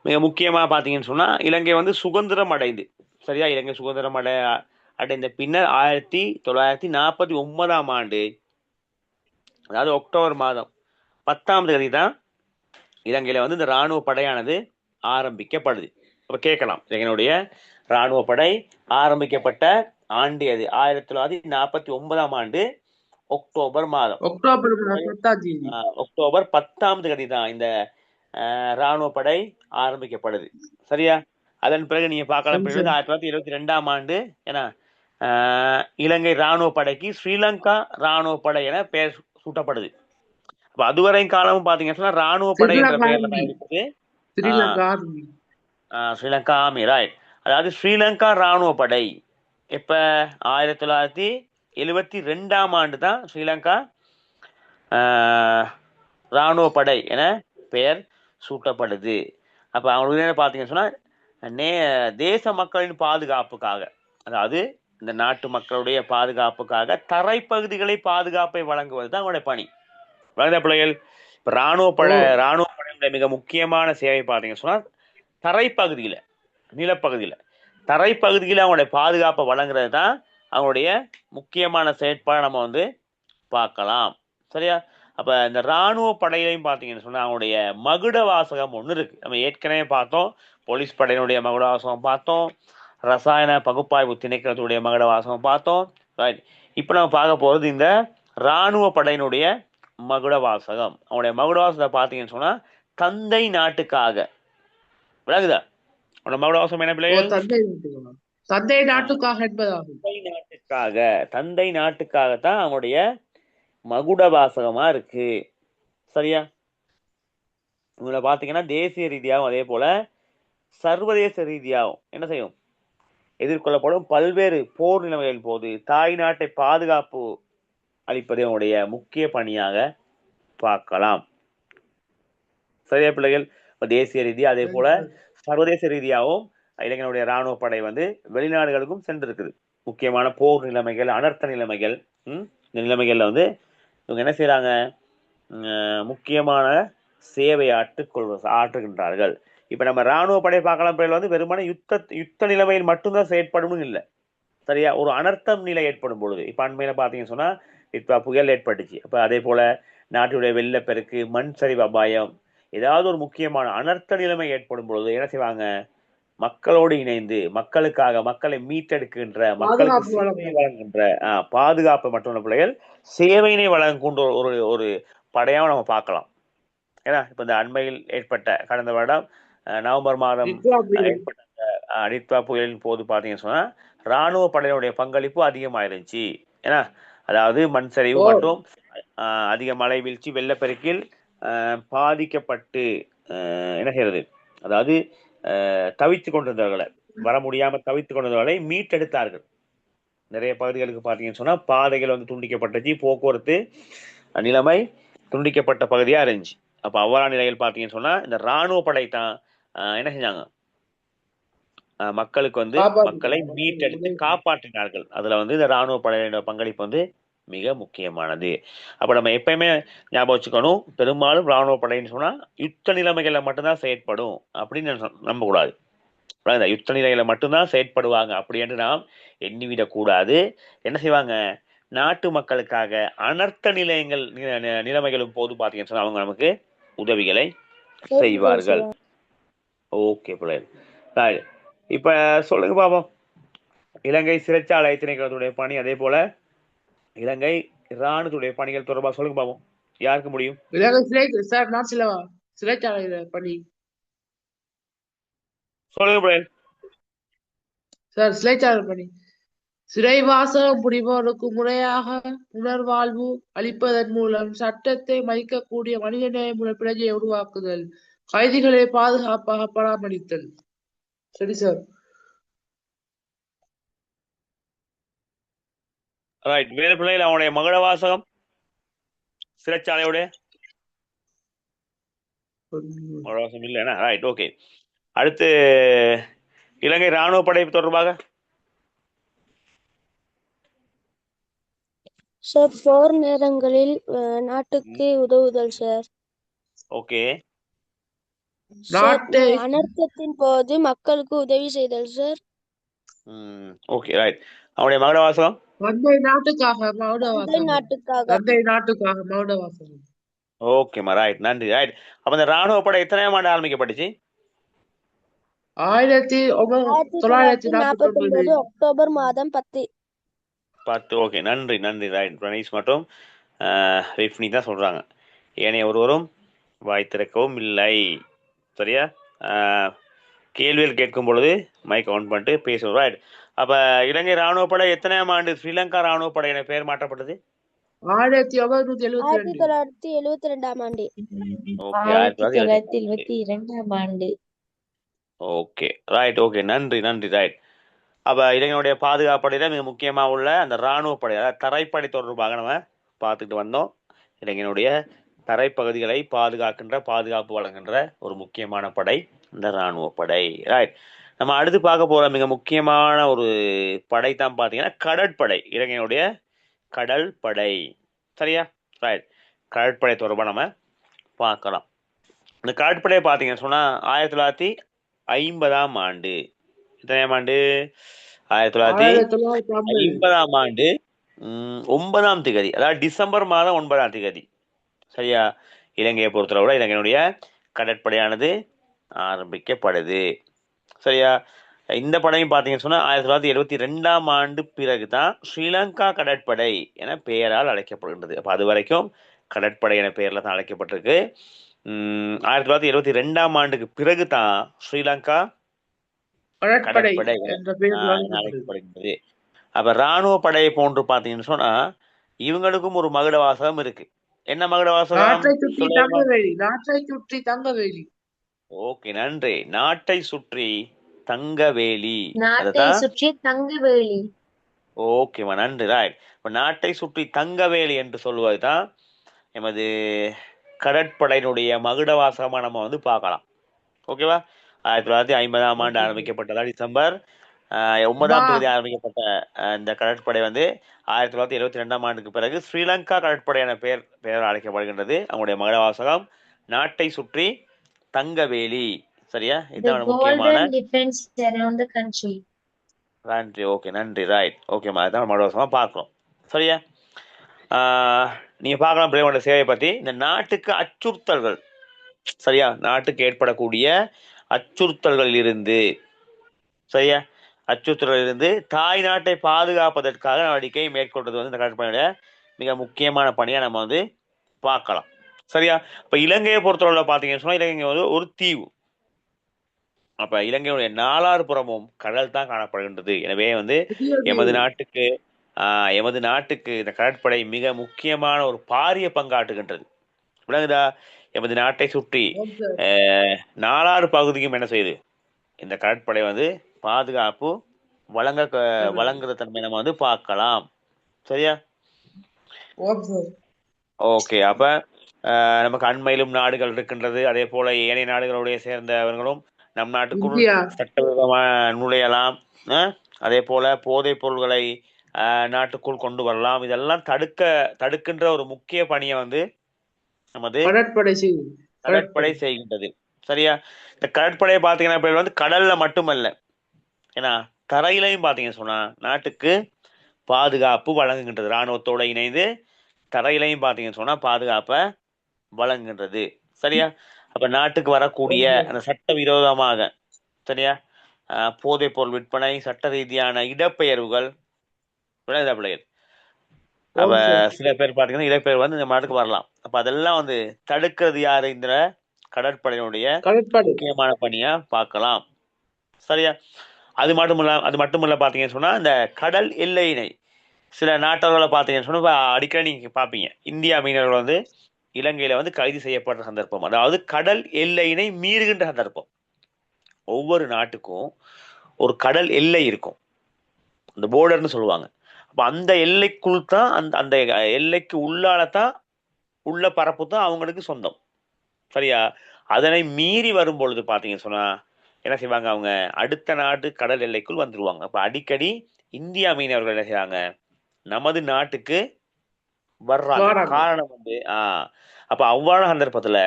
மிக முக்கியமா பாத்தீங்கன்னு சொன்னா இலங்கை வந்து சுதந்திரம் அடைந்து, சரியா, இலங்கை சுதந்திரம் அடைந்த பின்னர் 1949 ஆண்டு, அதாவது அக்டோபர் மாதம் 10ஆம் தேதி தான் இலங்கையில வந்து இந்த ராணுவ படையானது ஆரம்பிக்கப்படுது. அப்ப கேட்கலாம், இலங்கையினுடைய ராணுவ படை ஆரம்பிக்கப்பட்ட ஆண்டு அது 1949 ஆண்டு அக்டோபர் மாதம், அக்டோபர் 10ஆம் தேதி தான் இந்த ராணுவ படை ஆரம்பிக்கப்படுது. சரியா? அதன் பிறகு நீங்க பார்க்கலாம் 1922ஆம் ஆண்டு ஏன்னா இலங்கை ராணுவ படைக்கு ஸ்ரீலங்கா ராணுவ படை என பெயர் சூட்டப்படுது. அப்ப அதுவரை காலமும் பாத்தீங்கன்னா ராணுவ படை என்ற பெயர்ல தான் இருக்குது ஸ்ரீலங்கா ஆர்மி. ரைட். அதாவது ஸ்ரீலங்கா ராணுவ படை இப்ப 1972ஆம் ஆண்டு தான் ஸ்ரீலங்கா ராணுவ படை என பெயர் சூட்டப்படுது. அப்ப அவங்களுக்கு பாத்தீங்கன்னு சொன்னா தேச மக்களின் பாதுகாப்புக்காக, அதாவது இந்த நாட்டு மக்களுடைய பாதுகாப்புக்காக தரைப்பகுதிகளை பாதுகாப்பை வழங்குவது தான் அவங்களுடைய பணி. வளர்ந்த பிள்ளைகள் ராணுவ படையுடைய மிக முக்கியமான சேவை பாத்தீங்கன்னு சொன்னா தரைப்பகுதியில, நிலப்பகுதியில, தரைப்பகுதியில அவங்களுடைய பாதுகாப்பை வழங்குறது தான் அவங்களுடைய முக்கியமான செயற்பாடு நம்ம வந்து பார்க்கலாம். சரியா? அப்ப இந்த ராணுவ படையிலையும் பாத்தீங்கன்னு சொன்னா அவங்களுடைய மகுட வாசகம் ஒண்ணு இருக்கு. நம்ம ஏற்கனவே பார்த்தோம், போலீஸ் படையினுடைய மகுட வாசகம் பார்த்தோம், ரசாயன பகுப்பாய்வு திணைக்களத்துடைய மகுட வாசகம் பார்த்தோம். ரைட். இப்ப நம்ம பார்க்க போறது இந்த ராணுவ படையினுடைய மகுட வாசகம். அவங்களுடைய மகுட வாசகத்தை பாத்தீங்கன்னு சொன்னா தந்தை நாட்டுக்காக. விளங்குதா? மகுட வாசகம் என்ன பிள்ளைகள்? தந்தை நாட்டுக்காக என்பதாகும். தந்தை நாட்டுக்காகத்தான் அவங்களுடைய மகுட வாசகமா இருக்கு. சரியா? இவங்களை பாத்தீங்கன்னா தேசிய ரீதியாகவும் அதே போல சர்வதேச ரீதியாகவும் என்ன செய்யும், எதிர்கொள்ளப்படும் பல்வேறு போர் நிலைமைகளின் போது தாய் நாட்டை பாதுகாப்பு அளிப்பதை அவனுடைய முக்கிய பணியாக பார்க்கலாம். சரியா பிள்ளைகள்? தேசிய ரீதியா அதே போல சர்வதேச ரீதியாகவும் இளைஞனுடைய இராணுவ படை வெளிநாடுகளுக்கும் சென்றிருக்குது. முக்கியமான போர் நிலைமைகள், அனர்த்த நிலைமைகள், நிலைமைகள்ல இவங்க என்ன செய்யறாங்க, முக்கியமான சேவை ஆற்றுகின்றார்கள். இப்ப நம்ம இராணுவ படை பார்க்கலாம் பிள்ளைகள் வெறுமனே யுத்த நிலைமையில் மட்டும்தான் செயற்படும் இல்லை. சரியா? ஒரு அனர்த்தம் நிலை ஏற்படும் பொழுது, இப்ப அண்மையில பாத்தீங்கன்னு சொன்னா இப்ப புயல் ஏற்பட்டுச்சு. அப்ப அதே போல நாட்டுடைய வெள்ளப்பெருக்கு, மண் சரிவு அபாயம், ஏதாவது ஒரு முக்கியமான அனர்த்த நிலைமை ஏற்படும் பொழுது என்ன செய்வாங்க, மக்களோடு இணைந்து மக்களுக்காக மக்களை மீட்டெடுக்கின்ற, மக்களுக்கு சேவை வழங்குகின்ற பாதுகாப்பு மட்டும் பிள்ளைகள் சேவையினை வழங்குகின்ற ஒரு படையாவும் நம்ம பார்க்கலாம். ஏன்னா இப்ப இந்த அண்மையில் ஏற்பட்ட கடந்த வருடம் நவம்பர் மாதம் ஏற்பட்ட அனித்வா புயலின் போது பாத்தீங்கன்னு சொன்னா இராணுவ படையினுடைய பங்களிப்பு அதிகமாயிருந்துச்சு. ஏன்னா அதாவது மண் சரிவு மற்றும் அதிக மழை வீழ்ச்சி, வெள்ளப்பெருக்கில் பாதிக்கப்பட்டு என்ன செய்யறது, அதாவது தவித்து கொண்டிருந்தவர்களை, வர முடியாம தவித்து கொண்டிருந்தவர்களை மீட்டெடுத்தார்கள். நிறைய பகுதிகளுக்கு பாத்தீங்கன்னு சொன்னா பாதைகள் துண்டிக்கப்பட்டுச்சு, போக்குவரத்து நிலைமை துண்டிக்கப்பட்ட பகுதியா இருந்துச்சு. அப்ப அவ்வாறான நிலையில் பாத்தீங்கன்னு சொன்னா இந்த இராணுவ படை தான் என்ன செஞ்சாங்க, மக்களுக்கு மக்களை மீட்டெடுத்து காப்பாற்றினார்கள். அதுல இந்த இராணுவ படையோட பங்களிப்பு மிக முக்கியமானது. அப்ப நம்ம எப்பயுமே ஞாபகம் வச்சுக்கணும், பெரும்பாலும் இராணுவ படைன்னு சொன்னா யுத்த நிலைமைகள்ல மட்டும்தான் செயற்படும் அப்படின்னு நம்ப கூடாது. யுத்த நிலையில மட்டும்தான் செயற்படுவாங்க அப்படி என்று நாம் எண்ணிவிடக் கூடாது. என்ன செய்வாங்க, நாட்டு மக்களுக்காக அனர்த்த நிலைமைகளும் போது பாத்தீங்கன்னு சொன்னா அவங்க நமக்கு உதவிகளை செய்வார்கள். ஓகே பிள்ளைகள், இப்ப சொல்லுங்க பாப்போம், இலங்கை சிறைச்சாலை திணைக்களத்துடைய பணி அதே போல இலங்கை இராணுவத்துடைய பணிகள் தொடர்பாக சொல்லுங்க பாப்போம். யாருக்கு முடியும்? சிறைச்சாலை பணி சொல்லுங்க பிள்ளைகள். சார், சிறைச்சாலை பணி சிறைவாசம் புரிவோருக்கு முறையாக புனர்வாழ்வு அளிப்பதன் மூலம் சட்டத்தை மதிக்கக்கூடிய மனிதநேயமுள்ள பிரஜையை உருவாக்குதல், கைதிகளை பாதுகாப்பாக பராமரித்தல். சரி சார். ரைட். வேறு பிள்ளைகள் அவனுடைய மகள வாசகம் சிறைச்சாலையோடைய மகள வாசகம் இல்லைன்னா ரைட். ஓகே. அடுத்து இலங்கை இராணுவ படை தொடர்பாக சார், போர் நேரங்களில் நாட்டுக்கு உதவுதல் சார். ஓகே. அனர்த்தத்தின் போது மக்களுக்கு உதவி செய்தல் சார். Okay right. அவனுடைய மகுட வாசகம் தந்தை நாட்டுக்காக மகுட வாசகம். ஓகேமா ரைட், நன்றி. ரைட். அப்ப இந்த ராணுவ படை எத்தனையாம் ஆண்டு ஆரம்பிக்கப்பட்டுச்சு? 1949 அக்டோபர் மாதம் 10. ஓகே, நன்றி நன்றி. ரைட். பிரணீஷ் மற்றும் ரிஃப்னி தான் சொல்றாங்க, ஏனைய ஒருவரும் வாய் திறக்கவும் இல்லை. சரியா? கேள்விகள் கேட்கும் பொழுது மைக் ஆன் பண்ணிட்டு பேசணும். ரைட். அப்ப இலங்கை ராணுவ படை எத்தனையாம் ஆண்டு ஸ்ரீலங்கா ராணுவ படை என பெயர் மாற்றப்பட்டது? 1972ஆம் ஆண்டு. ஓகே, 1972ஆம் ஆண்டு. Okay right. ஓகே, நன்றி நன்றி. ரைட். அப்ப இலங்கையுடைய பாதுகாப்படையில மிக முக்கியமா உள்ள அந்த இராணுவ படை, அதாவது தரைப்படை தொடர்பாக நம்ம பார்த்துட்டு வந்தோம். இலங்கையினுடைய தரைப்பகுதிகளை பாதுகாப்பு வழங்குகின்ற ஒரு முக்கியமான படை இந்த இராணுவ படை. ரைட். நம்ம அடுத்து பார்க்க போற மிக முக்கியமான ஒரு படை தான் பாத்தீங்கன்னா கடற்படை, இலங்கையினுடைய கடல் படை. சரியா? ரைட். கடற்படை தொடர்பாக நம்ம பார்க்கலாம். இந்த கடற்படையை பார்த்தீங்கன்னு சொன்னா 1950ஆம் ஆண்டு, எத்தனையாம் ஆண்டு? 1950ஆம் ஆண்டு 9ஆம் தேதி, அதாவது டிசம்பர் மாதம் 9ஆம் தேதி. சரியா? இலங்கையை பொறுத்தளவுல இலங்கையினுடைய கடற்படையானது ஆரம்பிக்கப்படுது. சரியா? இந்த படையும் பார்த்தீங்கன்னு சொன்னா 1972ஆம் ஆண்டு பிறகுதான் ஸ்ரீலங்கா கடற்படை என பெயரால் அழைக்கப்படுகின்றது. அப்ப அது வரைக்கும் கடற்படை என பெயர்ல தான் அழைக்கப்பட்டிருக்கு. 1972ஆம் ஆண்டுக்கு பிறகு தான் ஸ்ரீலங்கா கடற்படை கடற்படை என்ற பெயர் வழங்கப்படுது. அழைக்கப்படுகின்றது. அப்ப ராணுவ படையை போன்று பாத்தீங்கன்னு சொன்னா இவங்களுக்கும் ஒரு மகுட வாசகம் இருக்கு. என்ன மகுட வாசகம் நாட்டை சுற்றி சுலைமான்? தங்கவேலி, நாட்டை சுற்றி தங்கவேலி. ஓகே, நன்றி. நாட்டை சுற்றி தங்கவேலி. நாட்டை அதுதான் சுற்றி தங்கவேலி. ஓகேவா, நன்றி. ரைட். இப்ப நாட்டை சுற்றி தங்கவேலி என்று சொல்வதுதான் எமது கடற்படையினுடைய மகுட வாசகமா நம்ம வந்து பார்க்கலாம். ஓகேவா? 1950ஆம் ஆண்டு ஆரம்பிக்கப்பட்டதா டிசம்பர் 9ஆம் தேதி ஆரம்பிக்கப்பட்ட இந்த கடற்படை வந்து 1972ஆம் ஆண்டுக்கு பிறகு ஸ்ரீலங்கா கடற்படை என பெயர் அழைக்கப்படுகின்றது. அவங்களுடைய மகுட வாசகம் நாட்டை சுற்றி தங்கவேலி. சரியா? The இதுதான் முக்கியமான golden defense around the country. நன்றி. ஓகே, நன்றி. ரைட். ஓகேம்மா, அதுதான் மகுட வாசகமா பார்க்கணும். சரியா? நீங்க பார்க்கலாம் பிரேமோட சேவை பத்தி. இந்த நாட்டுக்கு அச்சுறுத்தல்கள், சரியா, நாட்டுக்கு ஏற்படக்கூடிய அச்சுறுத்தல்களில் இருந்து, சரியா, அச்சுறுத்தல்களில் இருந்து தாய் நாட்டை பாதுகாப்பதற்காக நடவடிக்கை மேற்கொள்றது வந்து இந்த கடற்படையோட மிக முக்கியமான பணியா நம்ம வந்து பார்க்கலாம். சரியா? இப்ப இலங்கையை பொறுத்தவரை பாத்தீங்கன்னு சொன்னா இலங்கை வந்து ஒரு தீவு. அப்ப இலங்கையுடைய நாலாறு புறமும் கடல் தான் காணப்படுகின்றது. எனவே வந்து எமது நாட்டுக்கு இந்த கடற்படை மிக முக்கியமான ஒரு பாரிய பங்காற்றுகின்றது. விளங்குதா? எமது நாட்டை சுற்றி நாலாறு பகுதிக்கும் என்ன செய்யுது இந்த கடற்படை வந்து பாதுகாப்பு வழங்குற தன்மை நம்ம வந்து பார்க்கலாம். சரியா? ஓகே. அப்ப நமக்கு அண்மையிலும் நாடுகள் இருக்கின்றது. அதே போல ஏனைய நாடுகளுடைய சேர்ந்தவர்களும் நம் நாட்டுக்குள் சட்டவிரோதமாக நுழையலாம். அதே போல போதைப் பொருள்களை நாட்டுக்குள் கொண்டு வரலாம். இதெல்லாம் தடுக்கின்ற ஒரு முக்கிய பணியை வந்து நமது கடற்படை செய்கின்றது. சரியா? இந்த கடற்படையை பாத்தீங்கன்னா இப்ப வந்து கடல்ல மட்டுமல்ல, ஏன்னா தரையிலையும் பாத்தீங்கன்னு சொன்னா நாட்டுக்கு பாதுகாப்பு வழங்குகின்றது. இராணுவத்தோட இணைந்து தரையிலையும் பாத்தீங்கன்னு சொன்னா பாதுகாப்பை வழங்குகின்றது. சரியா? அப்ப நாட்டுக்கு வரக்கூடிய அந்த சட்டவிரோதமாக, சரியா, போதைப் பொருள் விற்பனை, சட்ட ரீதியான இடப்பெயர்வுகள், பிள்ளைகள், அப்ப சில பேர் பாத்தீங்கன்னா இடப்பெயர் வந்து இந்த நாட்டுக்கு வரலாம். அப்ப அதெல்லாம் வந்து தடுக்கிறது யாரு? இந்த கடற்படையினுடைய முக்கியமான பணியா பார்க்கலாம். சரியா? அது மட்டுமல்ல பாத்தீங்கன்னு சொன்னா இந்த கடல் எல்லையினை சில நாட்டவர்களை பாத்தீங்கன்னு சொன்னா அடிக்கடி நீங்க பாப்பீங்க, இந்தியா மீனவர்கள் வந்து இலங்கையில வந்து கைது செய்யப்படுற சந்தர்ப்பம், அதாவது கடல் எல்லையினை மீறுகின்ற சந்தர்ப்பம். ஒவ்வொரு நாட்டுக்கும் ஒரு கடல் எல்லை இருக்கும், அந்த போர்டர்னு சொல்லுவாங்க. அப்ப அந்த எல்லைக்குள் தான் அந்த எல்லைக்கு உள்ளாலதான் உள்ள பரப்பு தான் அவங்களுக்கு சொந்தம். சரியா? அதனை மீறி வரும் பொழுது பாத்தீங்கன்னு சொன்னா என்ன செய்வாங்க, அவங்க அடுத்த நாட்டு கடல் எல்லைக்குள் வந்துருவாங்க. அப்ப அடிக்கடி இந்தியா மீனவர்கள் என்ன செய்வாங்க, நமது நாட்டுக்கு வர்றாங்க. காரணம் வந்து அப்ப அவ்வாறு சந்தர்ப்பத்துல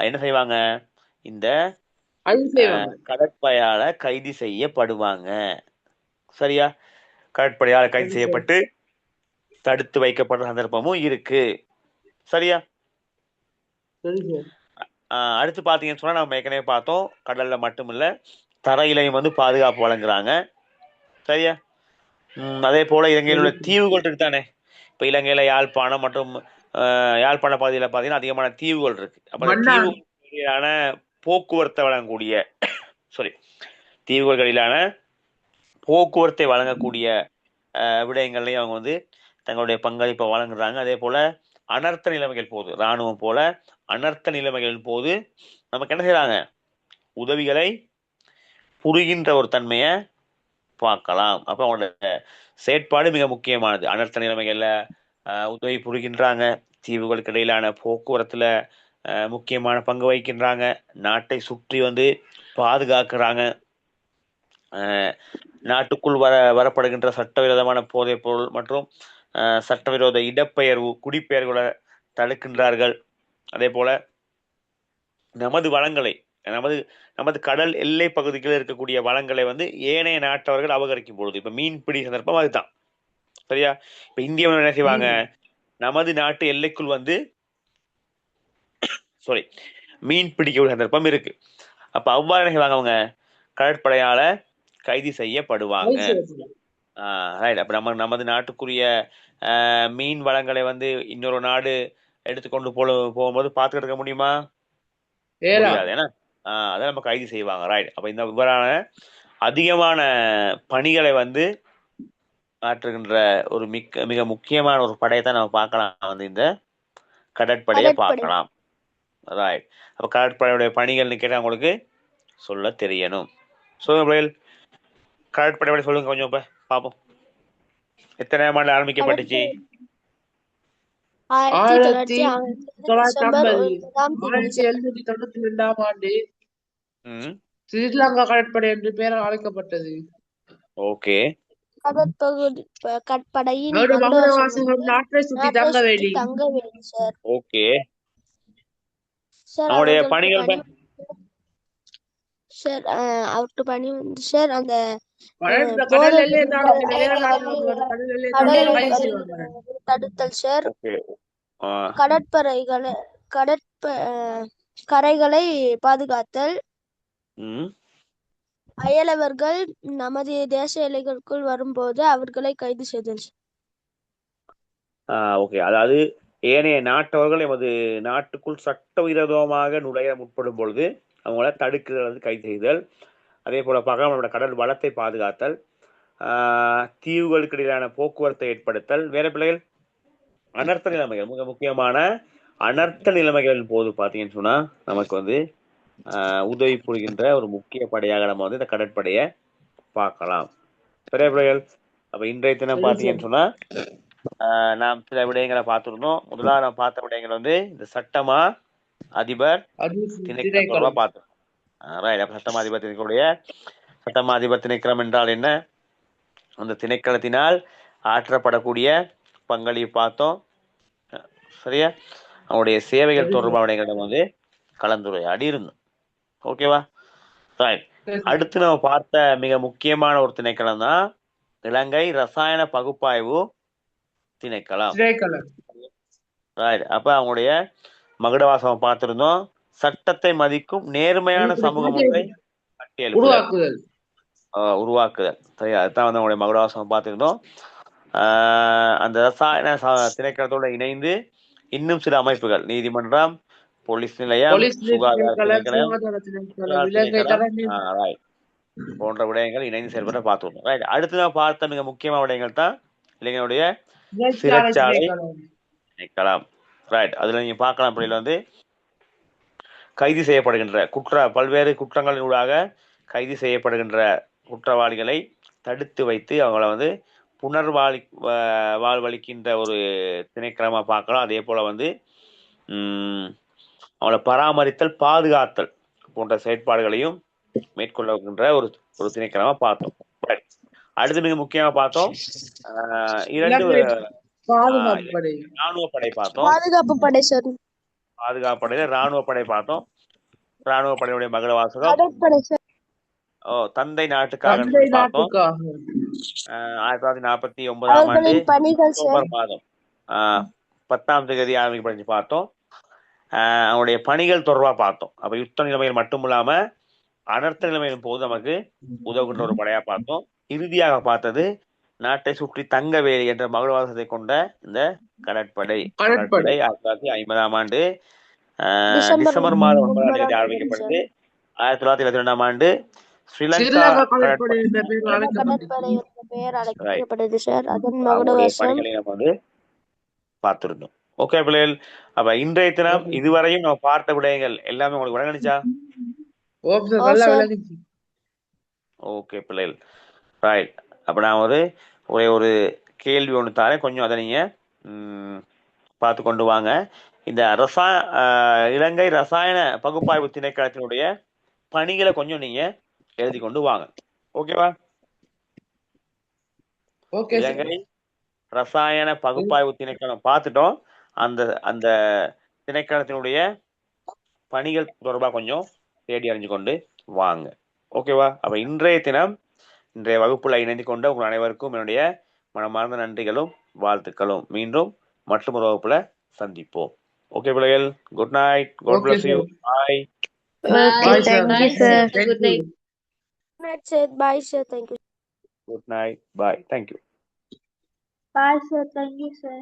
என்ன செய்வாங்க, இந்த கடற்படையால கைது செய்யப்படுவாங்க. சரியா? கடற்படையால கைது செய்யப்பட்டு தடுத்து வைக்கப்படுற சந்தர்ப்பமும் இருக்கு. சரியா? அடுத்து பாத்தீங்கன்னு சொன்னா நம்ம ஏற்கனவே பார்த்தோம், கடல்ல மட்டுமில்ல தரையிலையும் வந்து பாதுகாப்பு வழங்குறாங்க. சரியா? அதே போல இலங்கையில் உள்ள தீவுகள் இருக்கு தானே. இப்ப இலங்கையில யாழ்ப்பாணம் மற்றும் யாழ்ப்பாண பகுதியில பாத்தீங்கன்னா அதிகமான தீவுகள் இருக்கு. அப்ப தீவுகளிலான போக்குவரத்தை வழங்கக்கூடிய தீவுகளிலான போக்குவரத்தை வழங்கக்கூடிய விடயங்கள்லையும் அவங்க வந்து தங்களுடைய பங்களிப்பை வழங்குறாங்க. அதே போல அனர்த்த நிலைமைகள் போது, இராணுவம் போல அனர்த்த நிலைமைகள் போது நமக்கு என்ன செய்யறாங்க, உதவிகளை புரிகின்ற ஒரு தன்மையை பார்க்கலாம். அப்ப அவங்களோட செயற்பாடு மிக முக்கியமானது. அனர்த்த நிலைமைகள்ல உதவி புரிகின்றாங்க, தீவுகளுக்கு இடையிலான போக்குவரத்துல முக்கியமான பங்கு வகிக்கின்றாங்க, நாட்டை சுற்றி வந்து பாதுகாக்கிறாங்க, நாட்டுக்குள் வரப்படுகின்ற சட்டவிரோதமான போதைப் பொருள் மற்றும் சட்டவிரோத இடப்பெயர்வு, குடிபெயர்வுகளை தடுக்கின்றார்கள். அதே போல நமது வளங்களை, நமது கடல் எல்லை பகுதிகளில் இருக்கக்கூடிய வளங்களை வந்து ஏனைய நாட்டவர்கள் அபகரிக்கும் பொழுது, இப்ப மீன்பிடி சந்தர்ப்பம் அதுதான். சரியா? இப்ப இந்தியாவில் என்ன செய்வாங்க, நமது நாட்டு எல்லைக்குள் வந்து மீன் பிடிக்க சந்தர்ப்பம் இருக்கு. அப்ப அவ்வாறு என்ன செய்வாங்க, அவங்க கடற்படையால கைது செய்யப்படுவாங்க. அப்ப நமது நாட்டுக்குரிய மீன் வளங்களை வந்து இன்னொரு நாடு எடுத்துக்கொண்டு போகும்போது பார்த்துக்கிட்டு இருக்க முடியுமா? ஏலா முடியாது. ஏன்னா அதை நம்ம கைது செய்வாங்க. ரைட். அப்ப இந்த இவ்வாறான அதிகமான பணிகளை வந்து ஆற்றுகின்ற ஒரு மிக முக்கியமான ஒரு படையை தான் நம்ம பார்க்கலாம், வந்து இந்த கடற்படையை கடற்படை பார்க்கலாம். ரைட். அப்ப கடற்படையுடைய பணிகள்னு கேட்டா உங்களுக்கு சொல்ல தெரியணும். சொல்லுங்க பிள்ளைகள், கடற்படை பற்றி சொல்லுங்க கொஞ்சம். இப்ப பார்ப்போம், எத்தனை ஆண்டு ஆரம்பிக்கப்பட்டுச்சு? 1950 டிசம்பர் 1792 ஆண்டு ம் ஸ்ரீலங்கா கடற்படை என்று பெயரால் அழைக்கப்பட்டது. ஓகே. கடற்பகுதி கடற்படையின் அவருடைய மகுடவாசம் மகுடவாசகம் நாட்டை சுற்றி நாட்டை தங்க சுற்றி வேலி. தங்கவேலி சார். ஓகே. சார் அவருடைய அவர்களுக்கு பணிகள் பணி சார் அவருக்கு பணி வந்து சார் அந்த கடல் எல்லையை தாண்டி வேற நாடுகள் கடல் எல்லையை தாண்டி கைது செய்வாங்க. தடுத்தல் சார். ஓகே. கடற்படைகளை கரைகளை பாதுகாத்தல். ம் அயலவர்கள் நமது தேச எல்லைகளுக்குள் வரும்போது அவர்களை கைது செய்தல். ஓகே. அதாவது ஏனைய நாட்டவர்கள் எமது நாட்டுக்குள் சட்டவிரோதமாக நுழைய முற்படும் பொழுது அவங்கள தடுக்குதல், வந்து கைது செய்தல். அதே போல பார்க்க நம்மளோட கடல் வளத்தை பாதுகாத்தல், தீவுகளுக்கு இடையிலான போக்குவரத்தை ஏற்படுத்தல். வேற பிள்ளைகள், அனர்த்த நிலைமைகள், மிக முக்கியமான அனர்த்த நிலைமைகளின் போது பார்த்தீங்கன்னு சொன்னா நமக்கு வந்து உதவி புரிகின்ற ஒரு முக்கிய படையாக நம்ம வந்து இந்த கடற்படையை பார்க்கலாம். பெரிய பிள்ளைகள், அப்ப இன்றைய தினம் பார்த்தீங்கன்னு சொன்னா நாம் சில விடயங்களை பார்த்துருந்தோம். முதலாவது நாம் பார்த்த விடயங்கள் வந்து இந்த சட்டமா அதிபர் திணைக்களம் தொடர்பாக பார்த்தோம். சட்டமா அதிபர் திணைக்களுடைய சட்டமா அதிபர் திணைக்களம் என்றால் என்ன, அந்த திணைக்களத்தினால் ஆற்றப்படக்கூடிய பங்களிப்பு பார்த்தோம். சரியா, அவனுடைய சேவைகள் தொடர்பான விடயங்களை வந்து கலந்துரையாடி இருந்தோம். ஓகேவா? ரைட். அடுத்து நம்ம பார்த்த மிக முக்கியமான ஒரு திணைக்களம் தான் இலங்கை ரசாயன பகுப்பாய்வு திணைக்களம். ரைட். அப்ப அவங்களுடைய மகுடவாசகம் பார்த்திருந்தோம். சட்டத்தை மதிக்கும் நேர்மையான சமூகம் ஒன்றை உருவாக்குதல். சரியா, அதுதான் வந்து அவங்களுடைய மகுடவாசகம் பார்த்திருந்தோம். அந்த ரசாயன திணைக்களத்தோட இணைந்து இன்னும் சில அமைப்புகள், நீதிமன்றம், போலீஸ் நிலையம், சுகாதார போன்ற விடயங்கள் இணைந்து செயல்பட பார்த்துருந்தோம். ரைட். அடுத்து நான் பார்த்த மிக முக்கியமான விடயங்கள் தான் இளைஞருடைய சிறைச்சாலை திணைக்களம். ரைட். அதுல நீங்க பார்க்கலாம், பிள்ளைகள் வந்து கைது செய்யப்படுகின்ற பல்வேறு குற்றங்களினூடாக கைது செய்யப்படுகின்ற குற்றவாளிகளை தடுத்து வைத்து அவங்கள வந்து வாழ்வளிக்கின்ற ஒரு திணைக்களமா பார்க்கலாம். அதே போல வந்து அவங்கள பராமரித்தல், பாதுகாத்தல் போன்ற செயற்பாடுகளையும் மேற்கொள்ளுகின்ற ஒரு திணைக்களமா பார்த்தோம். அடுத்து மிக முக்கியமா பார்த்தோம் 2 ராணுவ படை பார்த்தோம். பாதுகாப்பு படையில ராணுவ படை பார்த்தோம். ராணுவ படையுடைய மகுடவாசகம் தந்தை நாட்டுக்காக பார்த்தோம். 1949 ஆண்டு அக்டோபர் மாதம் 10ஆம் தேதி ஆரம்பிக்கப்பட்டு பார்த்தோம். அவனுடைய பணிகள் தொடர்பா பார்த்தோம். அப்ப யுத்த நிலைமைகள் மட்டும் இல்லாம அனர்த்த நிலைமையின் போது நமக்கு உதவுகின்ற ஒரு படையா பார்த்தோம். இறுதியாக பார்த்தது நாட்டை சுற்றி தங்கவேலி என்ற மகுடவாசத்தை கொண்ட இந்த கடற்படை 1950ஆம் ஆண்டு டிசம்பர் மாதம் 9ஆம் தேதி ஆரம்பிக்கப்பட்டது. 1922ஆம் ஆண்டு ஸ்ரீலங்கா கடற்படை பணிகளை நம்ம வந்து பார்த்திருந்தோம். ஓகே பிள்ளைகள், அப்ப இன்றைய தினம் இதுவரையும் நம்ம பார்த்த விடயங்கள் எல்லாமே உங்களுக்கு விளங்குச்சா? ஓகே பிள்ளைகள், ரைட். அப்ப நான் ஒரே ஒரு கேள்வி ஒன்று தாரேன், கொஞ்சம் அதை நீங்க பார்த்து கொண்டு வாங்க. இந்த இலங்கை ரசாயன பகுப்பாய்வு திணைக்களத்தினுடைய பணிகளை கொஞ்சம் நீங்க எழுதி கொண்டு வாங்க. ஓகேவா? இலங்கை ரசாயன பகுப்பாய்வு திணைக்களம் பார்த்துட்டோம். அந்த திணைக்களத்தினுடைய பணிகள் தொடர்பாக கொஞ்சம் தேடி அறிஞ்சு கொண்டு வாங்க. ஓகேவா? அப்ப இன்றைய வகுப்புல இணைந்து கொண்ட உங்கள் அனைவருக்கும் என்னுடைய மனமார்ந்த நன்றிகளும் வாழ்த்துக்களும். மீண்டும் மற்றொரு வகுப்புல சந்திப்போம். ஓகே பிள்ளைகள், good night. God bless you. Bye. Thank you, sir. Good night. Bye, sir. Thank you. Good night. Bye. Thank you. Bye, sir. Thank you, sir.